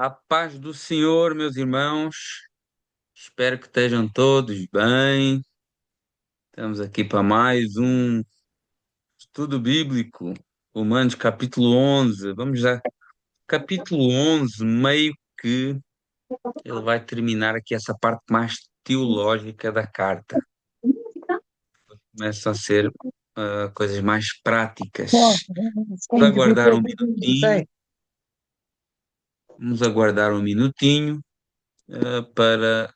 A paz do Senhor, meus irmãos. Espero que estejam todos bem. Estamos aqui para mais um estudo bíblico. Romanos capítulo 11. Vamos lá. Capítulo 11, meio que ele vai terminar aqui essa parte mais teológica da carta. Começa a ser coisas mais práticas. Vamos aguardar um minutinho. Vamos aguardar um minutinho para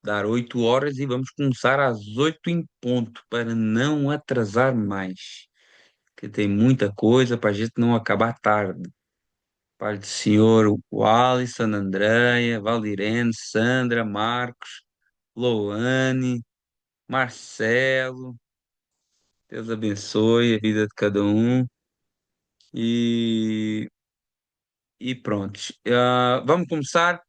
dar 8 horas e vamos começar às 8 em ponto, para não atrasar mais, que tem muita coisa para a gente não acabar tarde. Pai do Senhor, o Alisson, Andréia, Valdirene, Sandra, Marcos, Louane, Marcelo, Deus abençoe a vida de cada um e, e pronto. Vamos começar.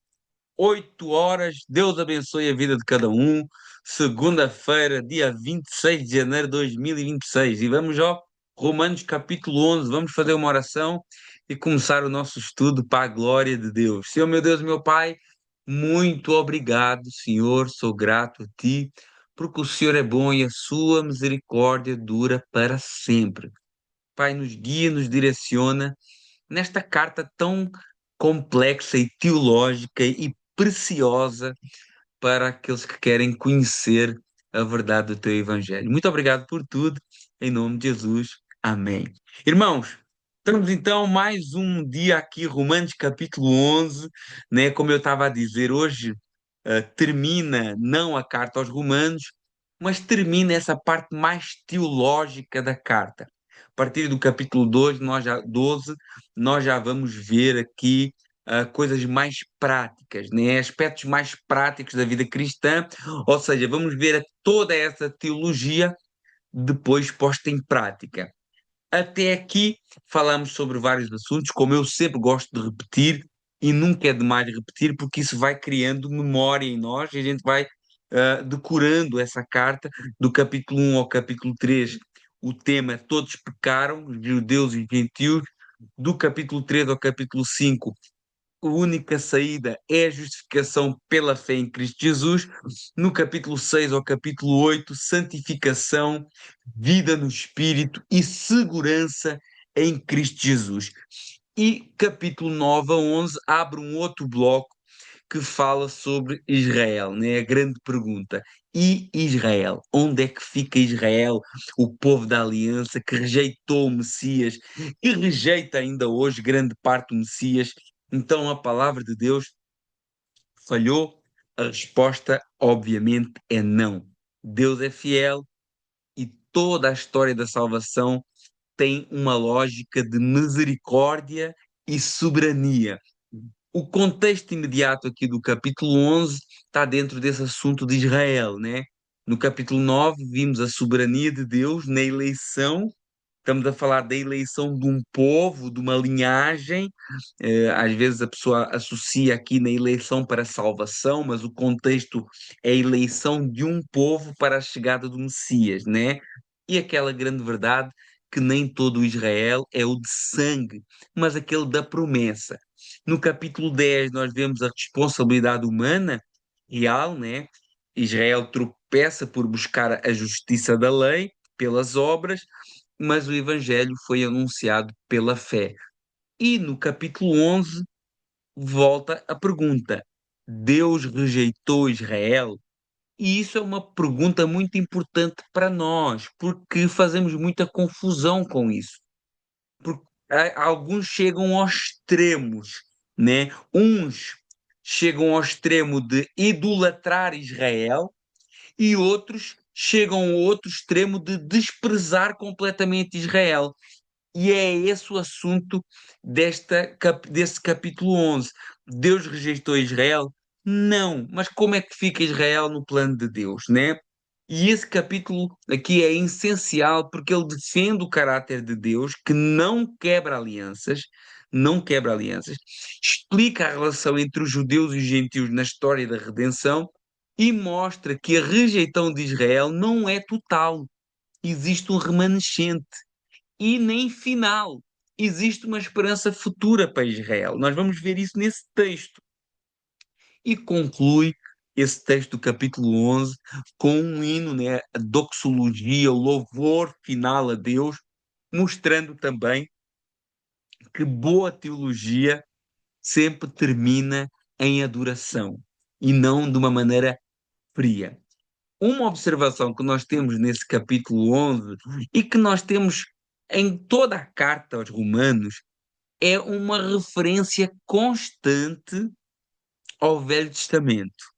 8 horas. Deus abençoe a vida de cada um. Segunda-feira, dia 26 de janeiro de 2026. E vamos ao Romanos capítulo 11. Vamos fazer uma oração e começar o nosso estudo para a glória de Deus. Senhor, meu Deus, meu Pai, muito obrigado, Senhor. Sou grato a Ti, porque o Senhor é bom e a Sua misericórdia dura para sempre. Pai, nos guia, nos direciona nesta carta tão complexa e teológica e preciosa para aqueles que querem conhecer a verdade do teu Evangelho. Muito obrigado por tudo, em nome de Jesus. Amém. Irmãos, estamos então mais um dia aqui, Romanos capítulo 11, né? Como eu estava a dizer, hoje termina não a carta aos Romanos, mas termina essa parte mais teológica da carta. A partir do capítulo 12, nós já vamos ver aqui coisas mais práticas, né? Aspectos mais práticos da vida cristã, ou seja, vamos ver toda essa teologia depois posta em prática. Até aqui falamos sobre vários assuntos, como eu sempre gosto de repetir, e nunca é demais repetir, porque isso vai criando memória em nós e a gente vai decorando essa carta do capítulo 1 ao capítulo 3. O tema Todos pecaram, judeus e gentios. Do capítulo 3 ao capítulo 5, a única saída é a justificação pela fé em Cristo Jesus. No capítulo 6 ao capítulo 8, santificação, vida no Espírito e segurança em Cristo Jesus. E capítulo 9 a 11 abre um outro bloco que fala sobre Israel, né? A grande pergunta. E Israel? Onde é que fica Israel, o povo da aliança que rejeitou o Messias e rejeita ainda hoje grande parte do Messias? Então a palavra de Deus falhou? A resposta, obviamente, é não. Deus é fiel e toda a história da salvação tem uma lógica de misericórdia e soberania. O contexto imediato aqui do capítulo 11 está dentro desse assunto de Israel, né? No capítulo 9 vimos a soberania de Deus na eleição. Estamos a falar da eleição de um povo, de uma linhagem. Às vezes a pessoa associa aqui na eleição para a salvação, mas o contexto é a eleição de um povo para a chegada do Messias, né? E aquela grande verdade que nem todo o Israel é o de sangue, mas aquele da promessa. No capítulo 10 nós vemos a responsabilidade humana real, né? Israel tropeça por buscar a justiça da lei pelas obras, mas o evangelho foi anunciado pela fé. E no capítulo 11 volta a pergunta: Deus rejeitou Israel? E isso é uma pergunta muito importante para nós, porque fazemos muita confusão com isso. Porque alguns chegam aos extremos, né? Uns chegam ao extremo de idolatrar Israel e outros chegam ao outro extremo de desprezar completamente Israel. E é esse o assunto desse capítulo 11. Deus rejeitou Israel? Não. Mas como é que fica Israel no plano de Deus, né? E esse capítulo aqui é essencial porque ele defende o caráter de Deus, que não quebra alianças, não quebra alianças, explica a relação entre os judeus e os gentios na história da redenção e mostra que a rejeição de Israel não é total. Existe um remanescente e nem final. existe uma esperança futura para Israel. Nós vamos ver isso nesse texto. E conclui esse texto do capítulo 11 com um hino, né, a doxologia, o louvor final a Deus, mostrando também que boa teologia sempre termina em adoração e não de uma maneira fria. Uma observação que nós temos nesse capítulo 11 e que nós temos em toda a carta aos Romanos é uma referência constante ao Velho Testamento.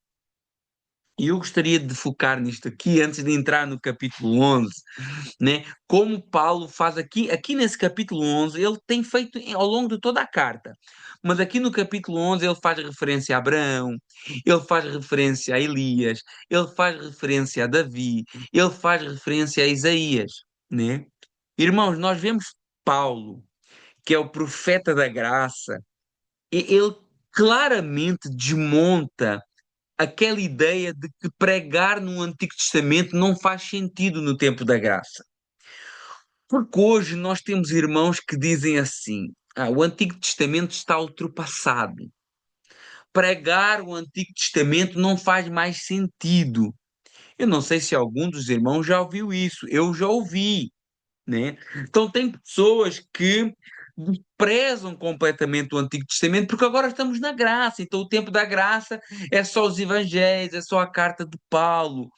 E eu gostaria de focar nisto aqui, antes de entrar no capítulo 11, né? Como Paulo faz aqui nesse capítulo 11, ele tem feito ao longo de toda a carta, mas aqui no capítulo 11 ele faz referência a Abraão, ele faz referência a Elias, ele faz referência a Davi, ele faz referência a Isaías, né? Irmãos, nós vemos Paulo, que é o profeta da graça, e ele claramente desmonta aquela ideia de que pregar no Antigo Testamento não faz sentido no tempo da graça. Porque hoje nós temos irmãos que dizem assim: o Antigo Testamento está ultrapassado. Pregar o Antigo Testamento não faz mais sentido. Eu não sei se algum dos irmãos já ouviu isso. Eu já ouvi, né? Então tem pessoas que desprezam completamente o Antigo Testamento porque agora estamos na graça. Então o tempo da graça é só os evangelhos, é só a carta de Paulo.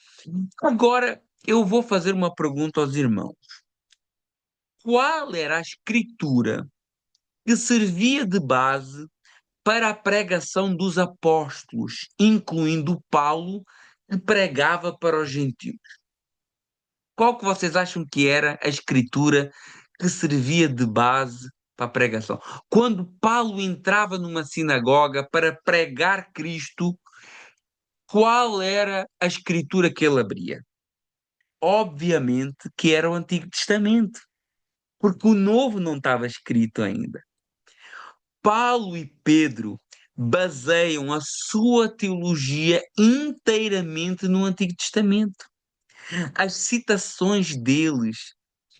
Agora eu vou fazer uma pergunta aos irmãos. Qual era a escritura que servia de base para a pregação dos apóstolos, incluindo Paulo, que pregava para os gentios? Qual que vocês acham que era a escritura que servia de base para a pregação? Quando Paulo entrava numa sinagoga para pregar Cristo, qual era a escritura que ele abria? Obviamente que era o Antigo Testamento, porque o Novo não estava escrito ainda. Paulo e Pedro baseiam a sua teologia inteiramente no Antigo Testamento. As citações deles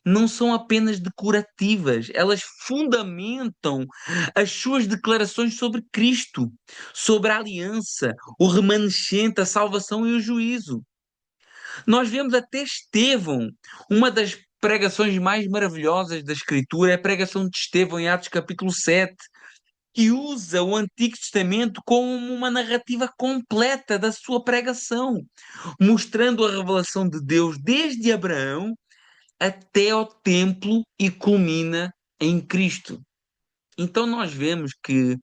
não são apenas decorativas, elas fundamentam as suas declarações sobre Cristo, sobre a aliança, o remanescente, a salvação e o juízo. Nós vemos até Estevão, uma das pregações mais maravilhosas da Escritura é a pregação de Estevão em Atos capítulo 7, que usa o Antigo Testamento como uma narrativa completa da sua pregação, mostrando a revelação de Deus desde Abraão até ao templo e culmina em Cristo. Então nós vemos que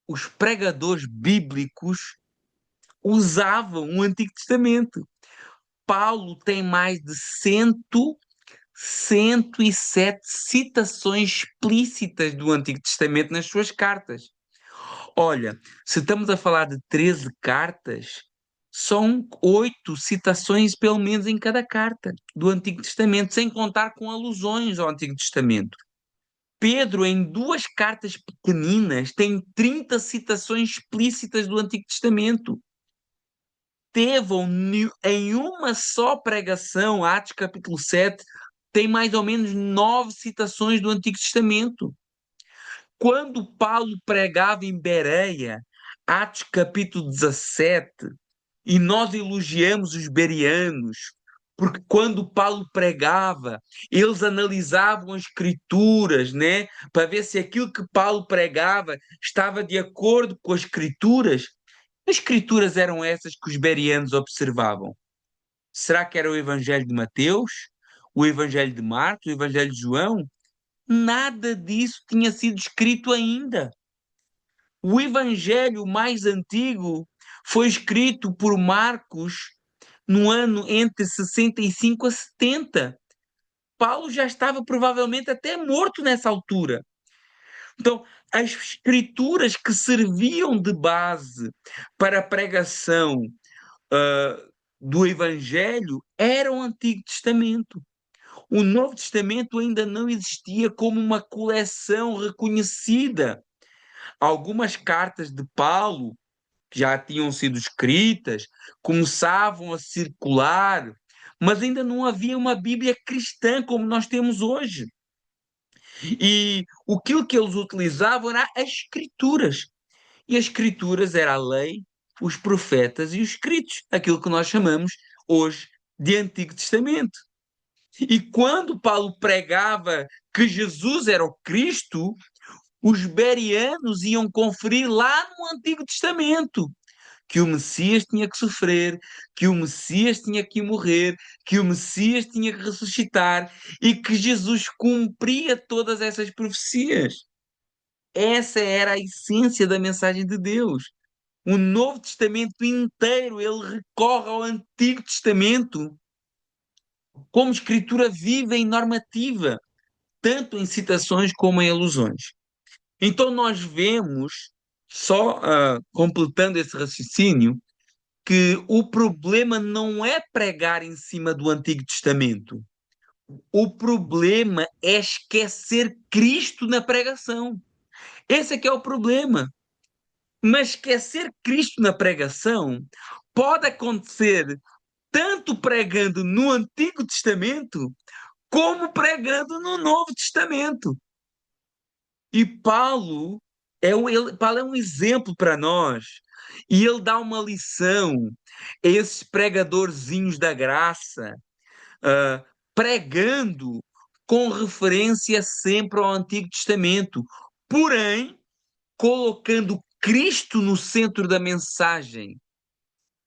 os pregadores bíblicos usavam o Antigo Testamento. Paulo tem mais de 107 citações explícitas do Antigo Testamento nas suas cartas. Olha, se estamos a falar de 13 cartas, são 8 citações, pelo menos, em cada carta do Antigo Testamento, sem contar com alusões ao Antigo Testamento. Pedro, em 2 cartas pequeninas, tem 30 citações explícitas do Antigo Testamento. Estevão, em uma só pregação, Atos capítulo 7, tem mais ou menos 9 citações do Antigo Testamento. Quando Paulo pregava em Bereia, Atos capítulo 17, e nós elogiamos os bereanos, porque quando Paulo pregava, eles analisavam as escrituras, né, para ver se aquilo que Paulo pregava estava de acordo com as escrituras. Que escrituras eram essas que os bereanos observavam? Será que era o Evangelho de Mateus, o Evangelho de Marcos, o Evangelho de João? Nada disso tinha sido escrito ainda. O Evangelho mais antigo foi escrito por Marcos no ano entre 65 a 70. Paulo já estava provavelmente até morto nessa altura. Então, as escrituras que serviam de base para a pregação do Evangelho eram o Antigo Testamento. O Novo Testamento ainda não existia como uma coleção reconhecida. Algumas cartas de Paulo, que já tinham sido escritas, começavam a circular, mas ainda não havia uma Bíblia cristã como nós temos hoje. E aquilo que eles utilizavam era as escrituras. E as escrituras era a lei, os profetas e os escritos, aquilo que nós chamamos hoje de Antigo Testamento. E quando Paulo pregava que Jesus era o Cristo, os bereanos iam conferir lá no Antigo Testamento que o Messias tinha que sofrer, que o Messias tinha que morrer, que o Messias tinha que ressuscitar e que Jesus cumpria todas essas profecias. Essa era a essência da mensagem de Deus. O Novo Testamento inteiro, ele recorre ao Antigo Testamento como escritura viva e normativa, tanto em citações como em alusões. Então nós vemos, só completando esse raciocínio, que o problema não é pregar em cima do Antigo Testamento. O problema é esquecer Cristo na pregação. Esse é que é o problema. Mas esquecer Cristo na pregação pode acontecer tanto pregando no Antigo Testamento como pregando no Novo Testamento. E Paulo é um exemplo para nós. E ele dá uma lição a esses pregadorzinhos da graça, ah, pregando com referência sempre ao Antigo Testamento, porém colocando Cristo no centro da mensagem,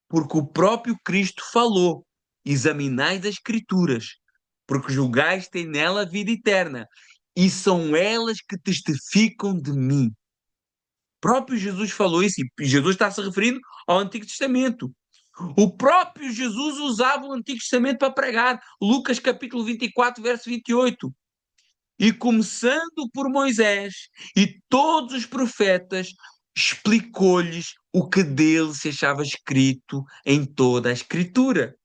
porque o próprio Cristo falou: examinai as Escrituras, porque julgais ter nela a vida eterna, e são elas que testificam de mim. O próprio Jesus falou isso, e Jesus está se referindo ao Antigo Testamento. O próprio Jesus usava o Antigo Testamento para pregar. Lucas capítulo 24, verso 28. E começando por Moisés e todos os profetas, explicou-lhes o que dele se achava escrito em toda a Escritura.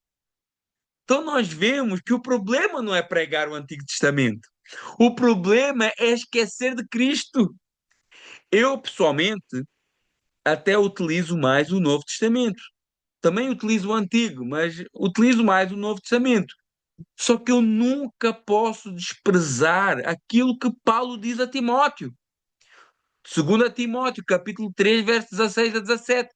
Então nós vemos que o problema não é pregar o Antigo Testamento. O problema é esquecer de Cristo. Eu, pessoalmente, até utilizo mais o Novo Testamento. Também utilizo o Antigo, mas utilizo mais o Novo Testamento. Só que eu nunca posso desprezar aquilo que Paulo diz a Timóteo. 2 Timóteo, capítulo 3, versos 16 a 17.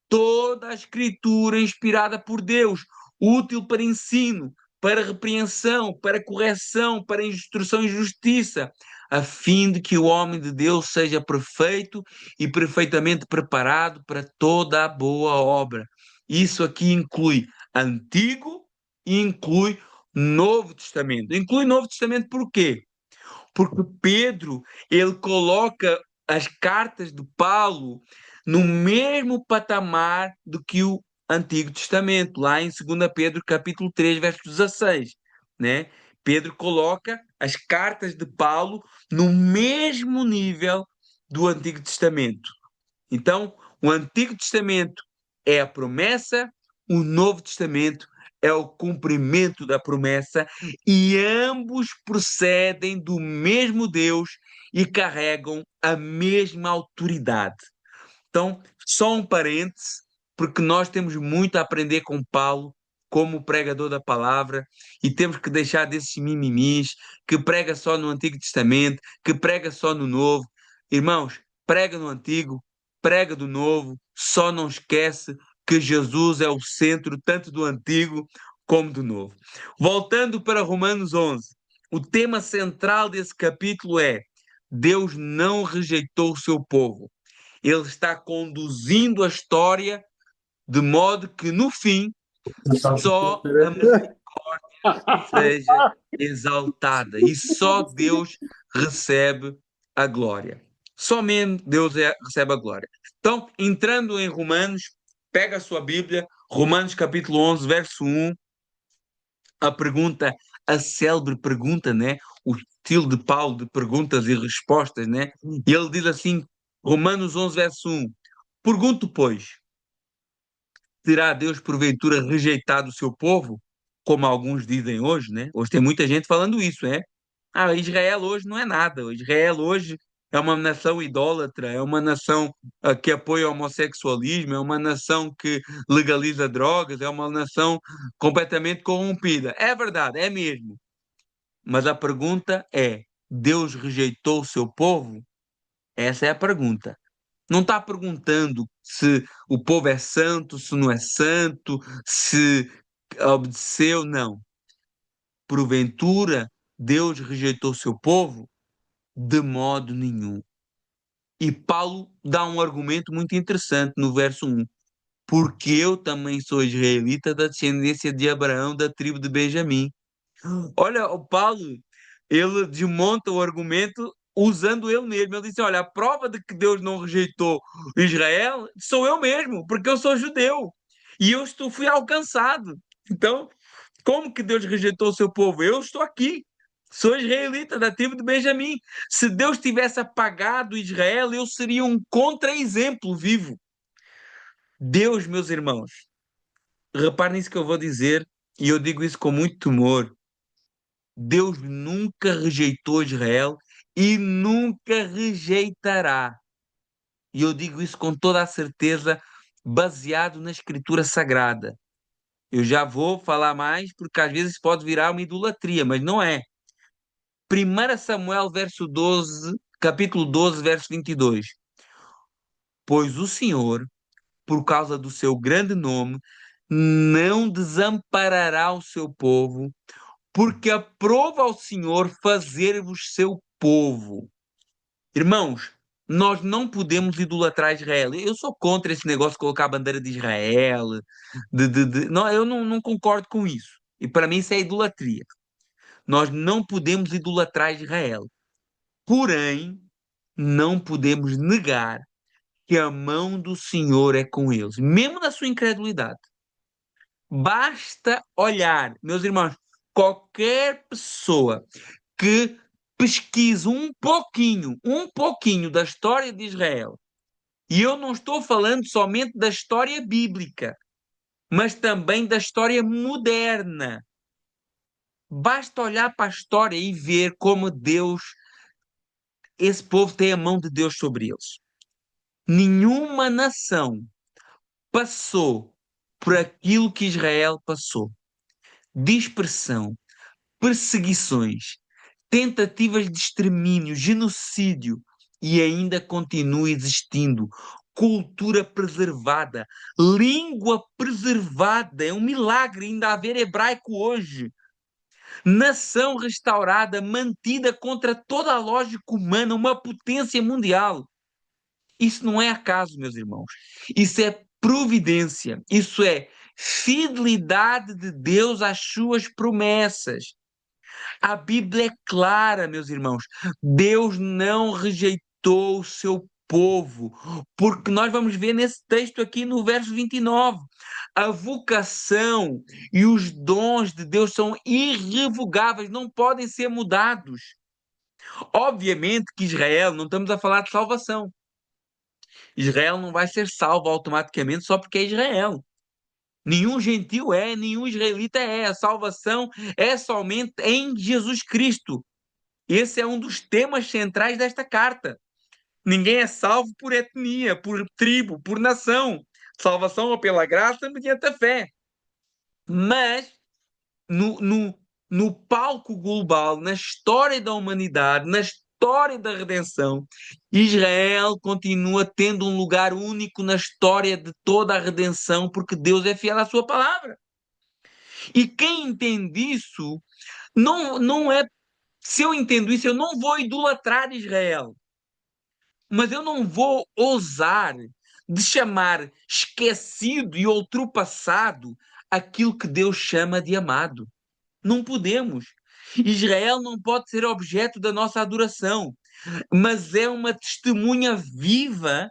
Toda a escritura inspirada por Deus, útil para ensino, para repreensão, para correção, para instrução em justiça, a fim de que o homem de Deus seja perfeito e perfeitamente preparado para toda a boa obra. Isso aqui inclui Antigo e inclui Novo Testamento. Inclui Novo Testamento por quê? Porque Pedro, ele coloca as cartas de Paulo no mesmo patamar do que o Antigo Testamento, lá em 2 Pedro capítulo 3, verso 16, né? Pedro coloca as cartas de Paulo no mesmo nível do Antigo Testamento. Então, o Antigo Testamento é a promessa, o Novo Testamento é o cumprimento da promessa, e ambos procedem do mesmo Deus e carregam a mesma autoridade. Então, só um parêntese, porque nós temos muito a aprender com Paulo como pregador da palavra e temos que deixar desses mimimis que prega só no Antigo Testamento, que prega só no Novo. Irmãos, prega no Antigo, prega do Novo, só não esquece que Jesus é o centro tanto do Antigo como do Novo. Voltando para Romanos 11, o tema central desse capítulo é: Deus não rejeitou o seu povo. Ele está conduzindo a história de modo que, no fim, só a misericórdia seja exaltada e só Deus recebe a glória. Somente Deus recebe a glória. Então, entrando em Romanos, pega a sua Bíblia, Romanos capítulo 11, verso 1, a pergunta, a célebre pergunta, né? O estilo de Paulo de perguntas e respostas, né? E ele diz assim, Romanos 11, verso 1, pergunto, pois, terá Deus porventura rejeitado o seu povo? Como alguns dizem hoje, né? Hoje tem muita gente falando isso, né? Ah, Israel hoje não é nada. Israel hoje é uma nação idólatra, é uma nação que apoia o homossexualismo, é uma nação que legaliza drogas, é uma nação completamente corrompida. É verdade, é mesmo. Mas a pergunta é: Deus rejeitou o seu povo? Essa é a pergunta. Não está perguntando se o povo é santo, se não é santo, se obedeceu, não. Porventura, Deus rejeitou o seu povo? De modo nenhum. E Paulo dá um argumento muito interessante no verso 1. Porque eu também sou israelita da descendência de Abraão, da tribo de Benjamim. Olha, o Paulo, ele desmonta o argumento usando ele mesmo. Ele disse: olha, a prova de que Deus não rejeitou Israel sou eu mesmo, porque eu sou judeu e fui alcançado. Então, como que Deus rejeitou o seu povo? Eu estou aqui. Sou israelita da tribo de Benjamim. Se Deus tivesse apagado Israel, eu seria um contra-exemplo vivo. Deus, meus irmãos, reparem nisso que eu vou dizer, e eu digo isso com muito temor. Deus nunca rejeitou Israel e nunca rejeitará. E eu digo isso com toda a certeza, baseado na Escritura Sagrada. Eu já vou falar mais, porque às vezes pode virar uma idolatria, mas não é. 1 Samuel, verso 12, capítulo 12, verso 22. Pois o Senhor, por causa do seu grande nome, não desamparará o seu povo, porque aprova ao Senhor fazer-vos seu povo. Irmãos, nós não podemos idolatrar Israel. Eu sou contra esse negócio de colocar a bandeira de Israel. Não, eu não concordo com isso. E para mim isso é idolatria. Nós não podemos idolatrar Israel. Porém, não podemos negar que a mão do Senhor é com eles, mesmo na sua incredulidade. Basta olhar, meus irmãos, qualquer pessoa que pesquise um pouquinho da história de Israel, e eu não estou falando somente da história bíblica, mas também da história moderna. Basta olhar para a história e ver como Deus, esse povo tem a mão de Deus sobre eles. Nenhuma nação passou por aquilo que Israel passou. Dispersão, perseguições, tentativas de extermínio, genocídio, e ainda continua existindo. Cultura preservada, língua preservada, é um milagre ainda haver hebraico hoje. Nação restaurada, mantida contra toda a lógica humana, uma potência mundial. Isso não é acaso, meus irmãos. Isso é providência. Isso é fidelidade de Deus às suas promessas. A Bíblia é clara, meus irmãos. Deus não rejeitou o seu povo, porque nós vamos ver nesse texto aqui no verso 29. A vocação e os dons de Deus são irrevogáveis, não podem ser mudados. Obviamente que Israel, não estamos a falar de salvação. Israel não vai ser salvo automaticamente só porque é Israel. Nenhum gentil é, nenhum israelita é. A salvação é somente em Jesus Cristo. Esse é um dos temas centrais desta carta. Ninguém é salvo por etnia, por tribo, por nação. Salvação é pela graça mediante a fé. Mas no, no, no palco global, na história da humanidade, na história da redenção, Israel continua tendo um lugar único na história de toda a redenção, porque Deus é fiel à sua palavra. E quem entende isso, não é. Se eu entendo isso, eu não vou idolatrar Israel, mas eu não vou ousar de chamar esquecido e ultrapassado aquilo que Deus chama de amado. Não podemos. Israel não pode ser objeto da nossa adoração, mas é uma testemunha viva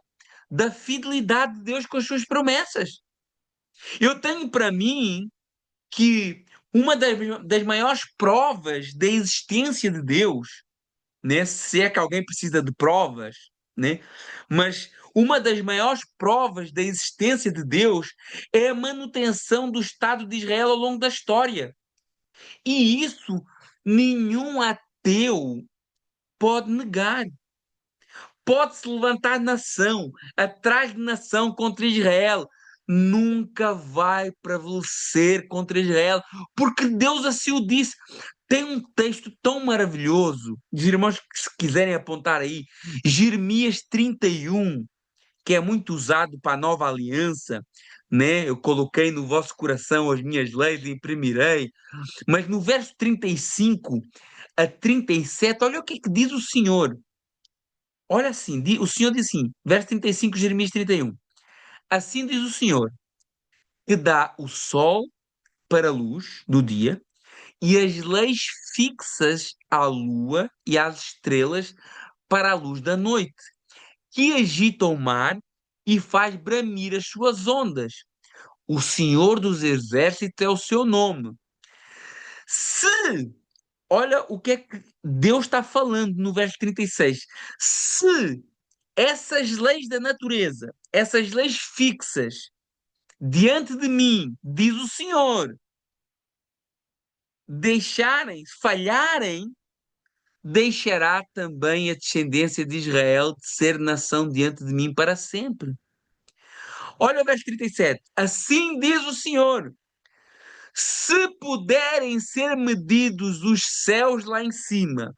da fidelidade de Deus com as suas promessas. Eu tenho para mim que uma das maiores provas da existência de Deus, né, se é que alguém precisa de provas, né, mas uma das maiores provas da existência de Deus é a manutenção do Estado de Israel ao longo da história. E isso nenhum ateu pode negar. Pode-se levantar nação atrás de nação contra Israel. Nunca vai prevalecer contra Israel, porque Deus assim o disse. Tem um texto tão maravilhoso, os irmãos que se quiserem apontar aí, Jeremias 31, que é muito usado para a nova aliança, né? Eu coloquei no vosso coração as minhas leis e imprimirei. Mas no verso 35 a 37, olha o que é que diz o Senhor. Olha assim, o Senhor diz assim, verso 35, Jeremias 31. Assim diz o Senhor, que dá o sol para a luz do dia e as leis fixas à lua e às estrelas para a luz da noite, que agita o mar e faz bramir as suas ondas. O Senhor dos Exércitos é o seu nome. Se, olha o que é que Deus está falando no verso 36. Se essas leis da natureza, essas leis fixas, diante de mim, diz o Senhor, deixarem, falharem, deixará também a descendência de Israel de ser nação diante de mim para sempre. Olha o verso 37. Assim diz o Senhor: se puderem ser medidos os céus lá em cima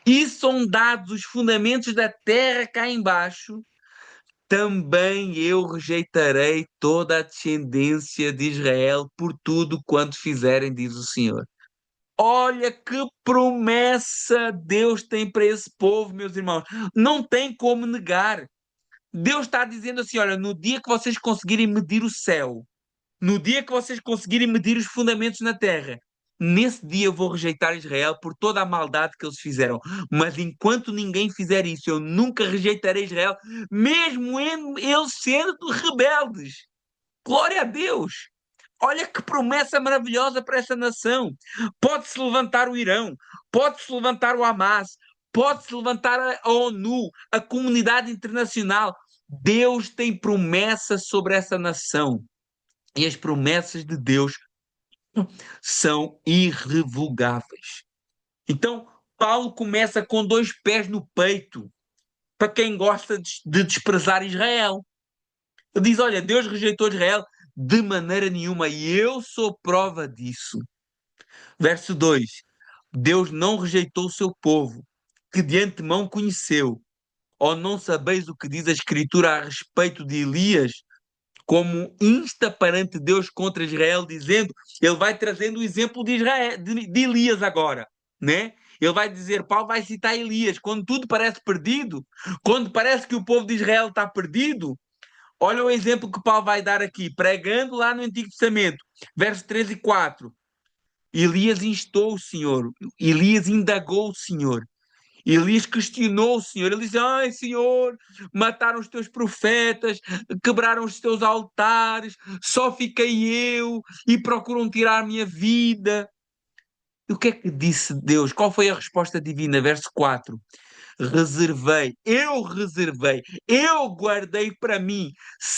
e sondados os fundamentos da terra cá embaixo, também eu rejeitarei toda a descendência de Israel por tudo quanto fizerem, diz o Senhor. Olha que promessa Deus tem para esse povo, meus irmãos. Não tem como negar. Deus está dizendo assim: olha, no dia que vocês conseguirem medir o céu, no dia que vocês conseguirem medir os fundamentos na terra, nesse dia eu vou rejeitar Israel por toda a maldade que eles fizeram. Mas enquanto ninguém fizer isso, eu nunca rejeitarei Israel, mesmo eles sendo rebeldes. Glória a Deus! Olha que promessa maravilhosa para essa nação. Pode-se levantar o Irão, pode-se levantar o Hamas, pode-se levantar a ONU, a comunidade internacional. Deus tem promessas sobre essa nação. E as promessas de Deus são irrevogáveis. Então, Paulo começa com dois pés no peito para quem gosta de desprezar Israel. Ele diz: olha, Deus rejeitou Israel de maneira nenhuma e eu sou prova disso. Verso 2: Deus não rejeitou o seu povo, que de antemão conheceu. Ou não sabeis o que diz a Escritura a respeito de Elias, como insta perante Deus contra Israel, dizendo, ele vai trazendo o exemplo de, Israel, de Elias agora, né? Ele vai dizer, Paulo vai citar Elias, quando tudo parece perdido, quando parece que o povo de Israel está perdido. Olha o exemplo que Paulo vai dar aqui, pregando lá no Antigo Testamento, versos 3 e 4. Elias instou o Senhor, Elias indagou o Senhor, Elias questionou o Senhor. Ele disse: ai, Senhor, mataram os teus profetas, quebraram os teus altares, só fiquei eu e procuram tirar a minha vida. E o que é que disse Deus? Qual foi a resposta divina? Verso 4. Eu guardei para mim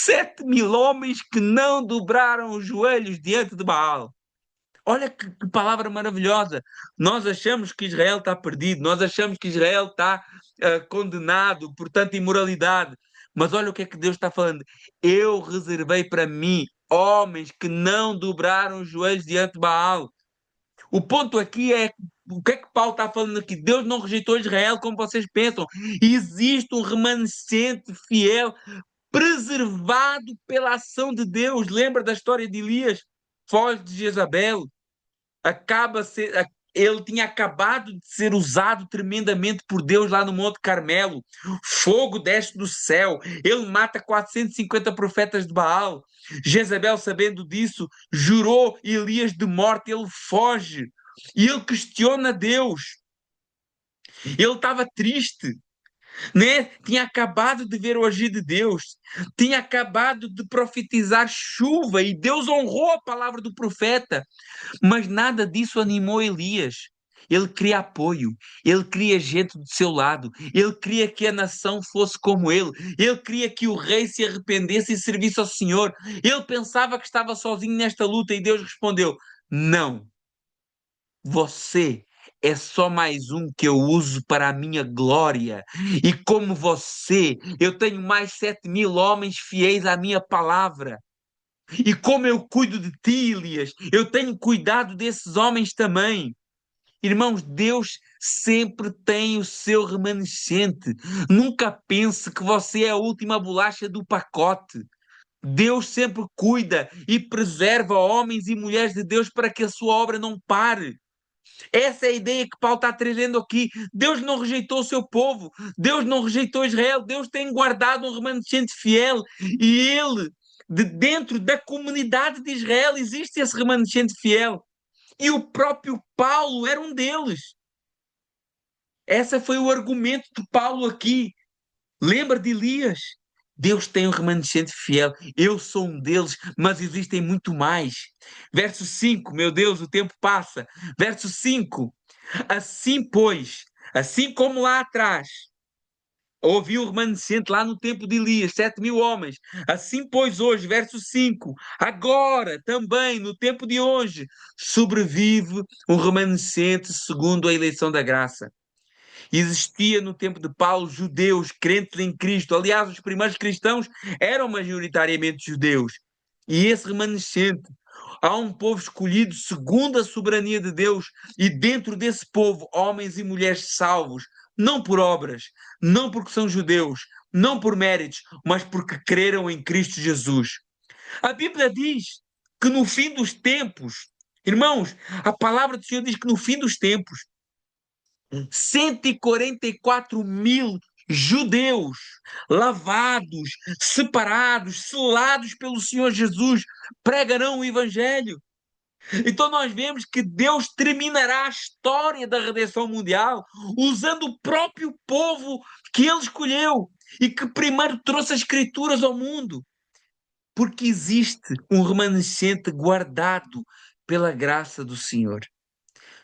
7.000 homens que não dobraram os joelhos diante de Baal. Olha que palavra maravilhosa. Nós achamos que Israel está perdido, nós achamos que Israel está condenado por tanta imoralidade. Mas olha o que é que Deus está falando. Eu reservei para mim homens que não dobraram os joelhos diante de Baal. O ponto aqui é o que é que Paulo está falando aqui? Deus não rejeitou Israel como vocês pensam. Existe um remanescente fiel, preservado pela ação de Deus. Lembra da história de Elias? Foge de Jezabel, ele tinha acabado de ser usado tremendamente por Deus lá no Monte Carmelo. Fogo desce do céu. Ele mata 450 profetas de Baal. Jezabel, sabendo disso, jurou Elias de morte. Ele foge. E ele questiona Deus. Ele estava triste, né? Tinha acabado de ver o agir de Deus. Tinha acabado de profetizar chuva e Deus honrou a palavra do profeta. Mas nada disso animou Elias. Ele queria apoio, ele queria gente do seu lado, ele queria que a nação fosse como ele queria que o rei se arrependesse e servisse ao Senhor. Ele pensava que estava sozinho nesta luta e Deus respondeu: não, você é só mais um que eu uso para a minha glória. E como você, eu tenho mais 7.000 homens fiéis à minha palavra. E como eu cuido de ti, Elias, eu tenho cuidado desses homens também. Irmãos, Deus sempre tem o seu remanescente. Nunca pense que você é a última bolacha do pacote. Deus sempre cuida e preserva homens e mulheres de Deus para que a sua obra não pare. Essa é a ideia que Paulo está trazendo aqui. Deus não rejeitou o seu povo, Deus não rejeitou Israel, Deus tem guardado um remanescente fiel e ele, de dentro da comunidade de Israel, existe esse remanescente fiel. E o próprio Paulo era um deles. Esse foi o argumento de Paulo aqui. Lembra de Elias? Deus tem um remanescente fiel. Eu sou um deles, mas existem muito mais. Verso 5, meu Deus, o tempo passa. Verso 5. Assim, pois, assim como lá atrás houve um remanescente lá no tempo de Elias, 7.000 homens. Assim, pois, hoje, verso 5, agora também, no tempo de hoje, sobrevive um remanescente segundo a eleição da graça. Existia no tempo de Paulo judeus crentes em Cristo. Aliás, os primeiros cristãos eram majoritariamente judeus. E esse remanescente, há um povo escolhido segundo a soberania de Deus, e dentro desse povo, homens e mulheres salvos, não por obras, não porque são judeus, não por méritos, mas porque creram em Cristo Jesus. A Bíblia diz que no fim dos tempos, irmãos, a palavra do Senhor diz que no fim dos tempos, 144.000 judeus lavados, separados, selados pelo Senhor Jesus, pregarão o Evangelho. Então nós vemos que Deus terminará a história da redenção mundial usando o próprio povo que ele escolheu e que primeiro trouxe as Escrituras ao mundo, porque existe um remanescente guardado pela graça do Senhor.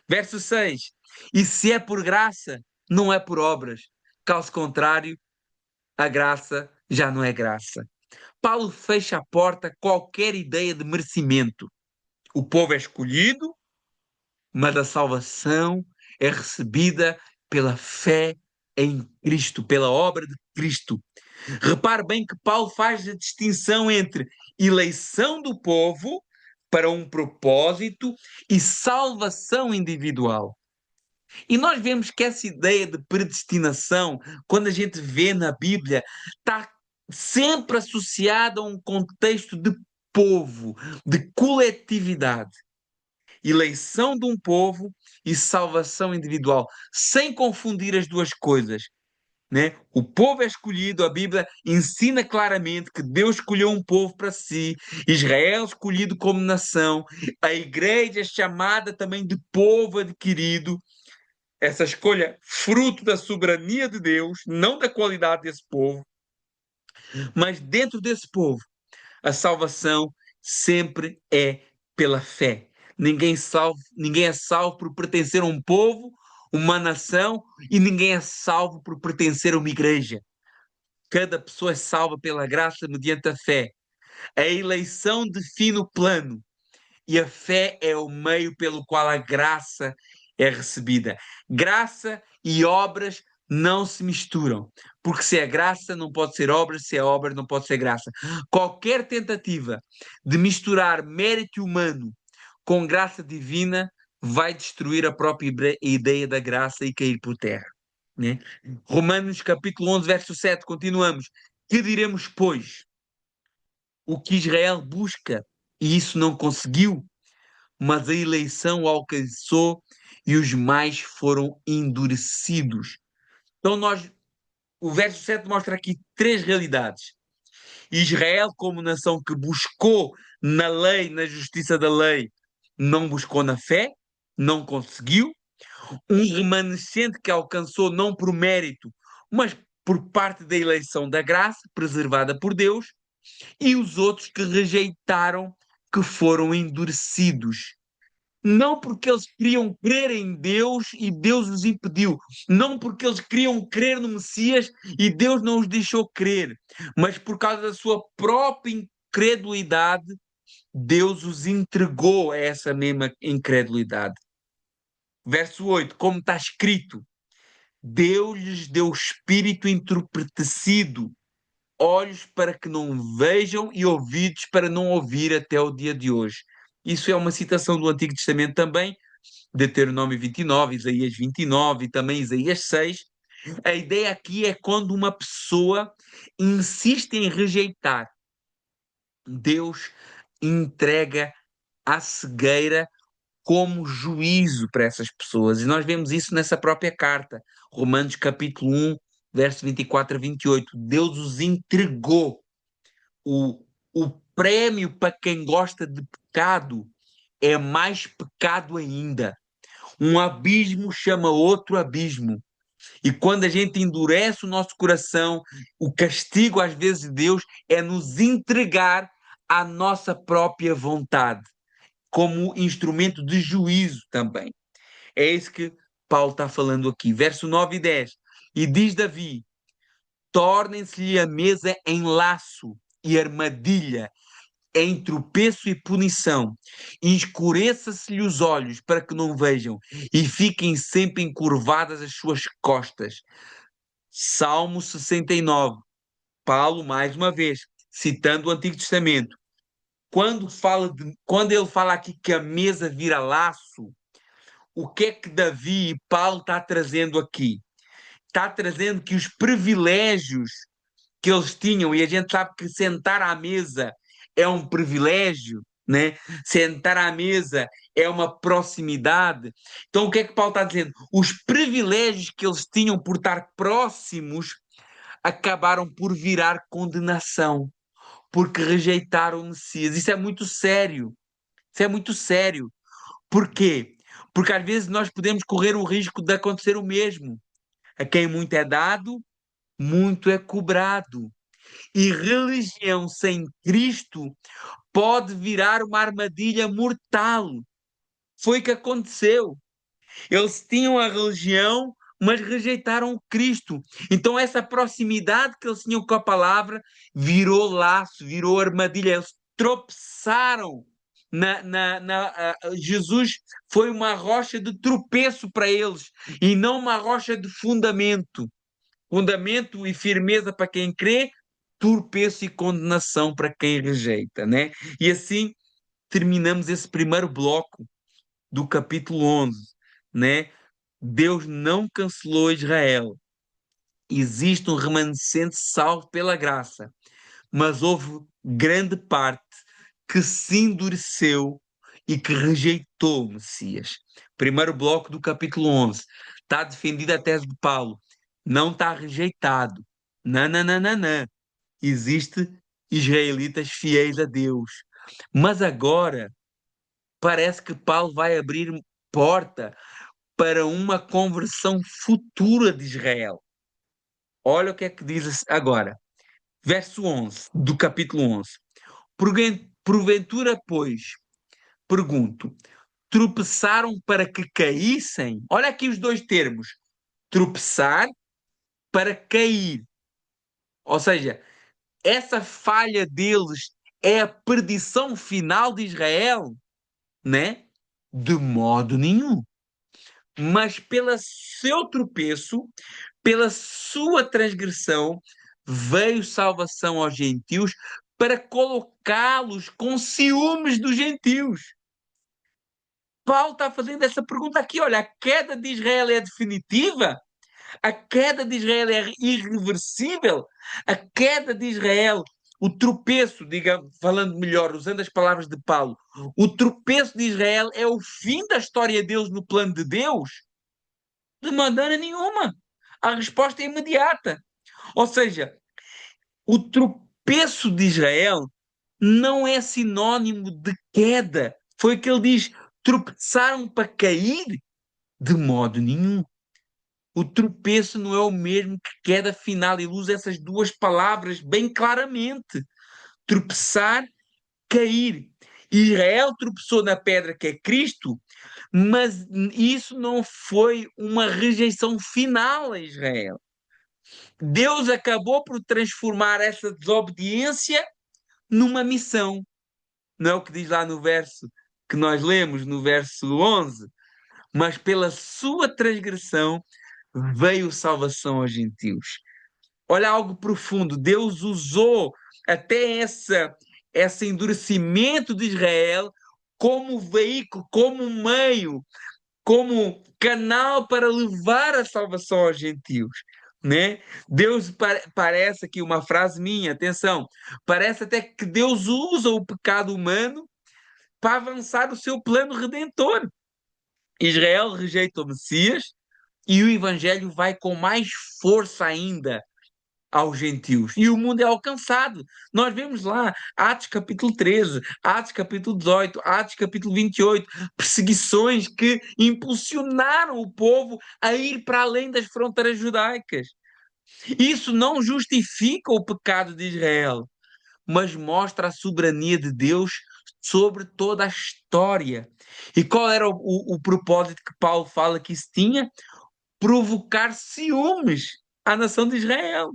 Verso 6. E se é por graça, não é por obras. Caso contrário, a graça já não é graça. Paulo fecha a porta a qualquer ideia de merecimento. O povo é escolhido, mas a salvação é recebida pela fé em Cristo, pela obra de Cristo. Repare bem que Paulo faz a distinção entre eleição do povo para um propósito e salvação individual. E nós vemos que essa ideia de predestinação, quando a gente vê na Bíblia, está sempre associada a um contexto de povo, de coletividade. Eleição de um povo e salvação individual, sem confundir as duas coisas. Né? O povo é escolhido, a Bíblia ensina claramente que Deus escolheu um povo para si, Israel escolhido como nação, a igreja é chamada também de povo adquirido, essa escolha fruto da soberania de Deus, não da qualidade desse povo, mas dentro desse povo, a salvação sempre é pela fé. Ninguém é salvo por pertencer a um povo, uma nação, e ninguém é salvo por pertencer a uma igreja. Cada pessoa é salva pela graça mediante a fé. A eleição define o plano e a fé é o meio pelo qual a graça é recebida. Graça e obras não se misturam, porque se é graça não pode ser obras, se é obra não pode ser graça. Qualquer tentativa de misturar mérito humano com graça divina vai destruir a própria ideia da graça e cair por terra. Né? Romanos capítulo 11, verso 7, continuamos. Que diremos, pois? O que Israel busca, e isso não conseguiu, mas a eleição o alcançou e os mais foram endurecidos. Então o verso 7 mostra aqui três realidades. Israel, como nação que buscou na lei, na justiça da lei, não buscou na fé, não conseguiu. Um remanescente que alcançou não por mérito, mas por parte da eleição da graça, preservada por Deus, e os outros que rejeitaram, que foram endurecidos. Não porque eles queriam crer em Deus e Deus os impediu, não porque eles queriam crer no Messias e Deus não os deixou crer, mas por causa da sua própria incredulidade, Deus os entregou a essa mesma incredulidade. Verso 8, como está escrito, Deus lhes deu espírito entorpecido, olhos para que não vejam e ouvidos para não ouvir até o dia de hoje. Isso é uma citação do Antigo Testamento também, Deuteronômio 29, Isaías 29 e também Isaías 6. A ideia aqui é quando uma pessoa insiste em rejeitar, Deus entrega a cegueira como juízo para essas pessoas. E nós vemos isso nessa própria carta, Romanos capítulo 1, verso 24 a 28. Deus os entregou. O prémio para quem gosta de pecado é mais pecado ainda. Um abismo chama outro abismo. E quando a gente endurece o nosso coração, o castigo às vezes de Deus é nos entregar à nossa própria vontade, como instrumento de juízo também. É isso que Paulo está falando aqui. Verso 9 e 10. E diz Davi: tornem-se-lhe a mesa em laço e armadilha, em tropeço e punição, e escureça-se-lhe os olhos para que não vejam, e fiquem sempre encurvadas as suas costas. Salmo 69. Paulo, mais uma vez, citando o Antigo Testamento. Quando ele fala aqui que a mesa vira laço, o que é que Davi e Paulo está trazendo aqui? Está trazendo que os privilégios que eles tinham, e a gente sabe que sentar à mesa é um privilégio, né? Sentar à mesa é uma proximidade. Então, o que é que Paulo está dizendo? Os privilégios que eles tinham por estar próximos acabaram por virar condenação, porque rejeitaram o Messias. Isso é muito sério. Isso é muito sério. Por quê? Porque às vezes nós podemos correr o risco de acontecer o mesmo. A quem muito é dado, muito é cobrado. E religião sem Cristo pode virar uma armadilha mortal. Foi o que aconteceu. Eles tinham a religião, mas rejeitaram o Cristo. Então, essa proximidade que eles tinham com a palavra virou laço, virou armadilha. Eles tropeçaram. Jesus foi uma rocha de tropeço para eles e não uma rocha de fundamento. Fundamento e firmeza para quem crê, tropeço e condenação para quem rejeita, né? E assim terminamos esse primeiro bloco do capítulo 11, né? Deus não cancelou Israel. Existe um remanescente salvo pela graça, mas houve grande parte que se endureceu e que rejeitou o Messias. Primeiro bloco do capítulo 11. Está defendida a tese de Paulo. Não está rejeitado. Não, não, não, não, não. Existe israelitas fiéis a Deus. Mas agora parece que Paulo vai abrir porta para uma conversão futura de Israel. Olha o que é que diz agora. Verso 11 do capítulo 11. Porventura, pois, pergunto, tropeçaram para que caíssem? Olha aqui os dois termos. Tropeçar para cair. Ou seja, essa falha deles é a perdição final de Israel, né? De modo nenhum. Mas pelo seu tropeço, pela sua transgressão, veio salvação aos gentios para colocá-los com ciúmes dos gentios. Paulo está fazendo essa pergunta aqui. Olha, a queda de Israel é definitiva? A queda de Israel é irreversível? A queda de Israel, o tropeço, diga, falando melhor, usando as palavras de Paulo, o tropeço de Israel é o fim da história deles no plano de Deus? De maneira nenhuma. A resposta é imediata. Ou seja, o tropeço de Israel não é sinônimo de queda. Foi o que ele diz: tropeçaram para cair? De modo nenhum. O tropeço não é o mesmo que queda final. Ele usa essas duas palavras bem claramente. Tropeçar, cair. Israel tropeçou na pedra que é Cristo, mas isso não foi uma rejeição final a Israel. Deus acabou por transformar essa desobediência numa missão. Não é o que diz lá no verso que nós lemos, no verso 11? Mas pela sua transgressão veio salvação aos gentios. Olha algo profundo. Deus usou até esse endurecimento de Israel como veículo, como meio como canal para levar a salvação aos gentios, né? Deus parece aqui uma frase minha, atenção, parece até que Deus usa o pecado humano para avançar o seu plano redentor. Israel rejeita o Messias e o evangelho vai com mais força ainda aos gentios. E o mundo é alcançado. Nós vemos lá, Atos capítulo 13, Atos capítulo 18, Atos capítulo 28, perseguições que impulsionaram o povo a ir para além das fronteiras judaicas. Isso não justifica o pecado de Israel, mas mostra a soberania de Deus sobre toda a história. E qual era o propósito que Paulo fala que isso tinha? Provocar ciúmes à nação de Israel,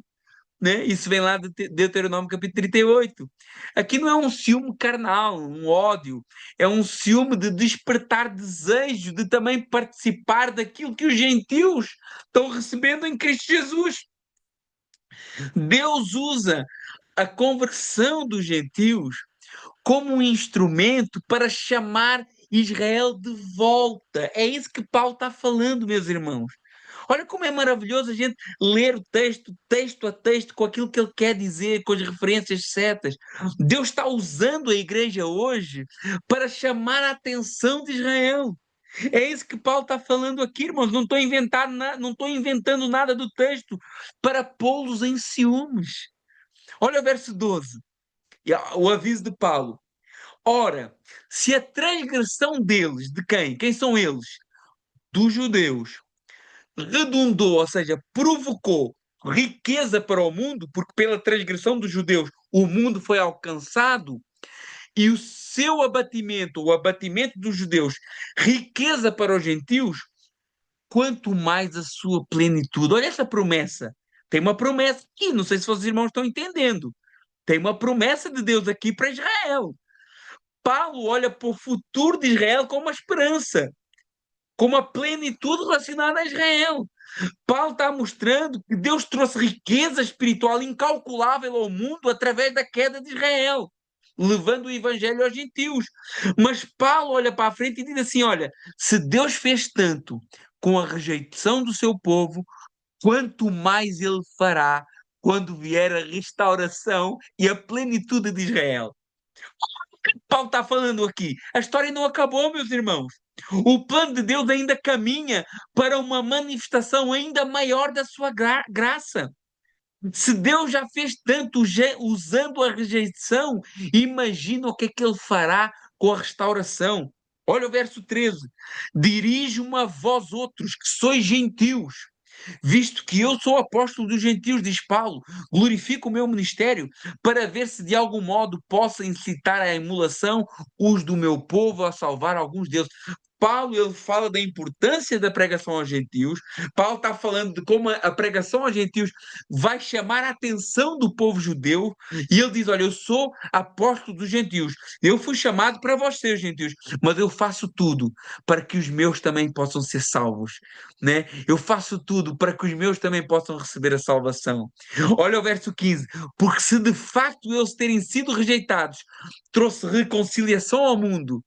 né? Isso vem lá de Deuteronômio capítulo 38. Aqui não é um ciúme carnal, um ódio, é um ciúme de despertar desejo de também participar daquilo que os gentios estão recebendo em Cristo Jesus. Deus usa a conversão dos gentios como um instrumento para chamar Israel de volta. É isso que Paulo está falando, meus irmãos. Olha como é maravilhoso a gente ler o texto, texto a texto, com aquilo que ele quer dizer, com as referências certas. Deus está usando a igreja hoje para chamar a atenção de Israel. É isso que Paulo está falando aqui, irmãos. Não estou inventando nada do texto para pô-los em ciúmes. Olha o verso 12, o aviso de Paulo. Ora, se a transgressão deles, de quem? Quem são eles? Dos judeus, redundou, ou seja, provocou riqueza para o mundo, porque pela transgressão dos judeus o mundo foi alcançado, e o seu abatimento, o abatimento dos judeus, riqueza para os gentios, quanto mais a sua plenitude. Olha essa promessa. Tem uma promessa aqui, não sei se os irmãos estão entendendo. Tem uma promessa de Deus aqui para Israel. Paulo olha para o futuro de Israel com uma esperança, com uma plenitude relacionada a Israel. Paulo está mostrando que Deus trouxe riqueza espiritual incalculável ao mundo através da queda de Israel, levando o evangelho aos gentios. Mas Paulo olha para a frente e diz assim: olha, se Deus fez tanto com a rejeição do seu povo, quanto mais ele fará quando vier a restauração e a plenitude de Israel. Paulo está falando aqui. A história não acabou, meus irmãos. O plano de Deus ainda caminha para uma manifestação ainda maior da sua graça. Se Deus já fez tanto usando a rejeição, imagina o que ele fará com a restauração. Olha o verso 13. Dirijo-me a vós outros, que sois gentios, visto que eu sou apóstolo dos gentios, diz Paulo, glorifico o meu ministério para ver se de algum modo possa incitar à emulação os do meu povo a salvar alguns deles. Paulo ele fala da importância da pregação aos gentios. Paulo está falando de como a pregação aos gentios vai chamar a atenção do povo judeu. E ele diz: olha, eu sou apóstolo dos gentios. Eu fui chamado para vós ser gentios, mas eu faço tudo para que os meus também possam ser salvos, né? Eu faço tudo para que os meus também possam receber a salvação. Olha o verso 15. Porque se de facto eles terem sido rejeitados trouxe reconciliação ao mundo,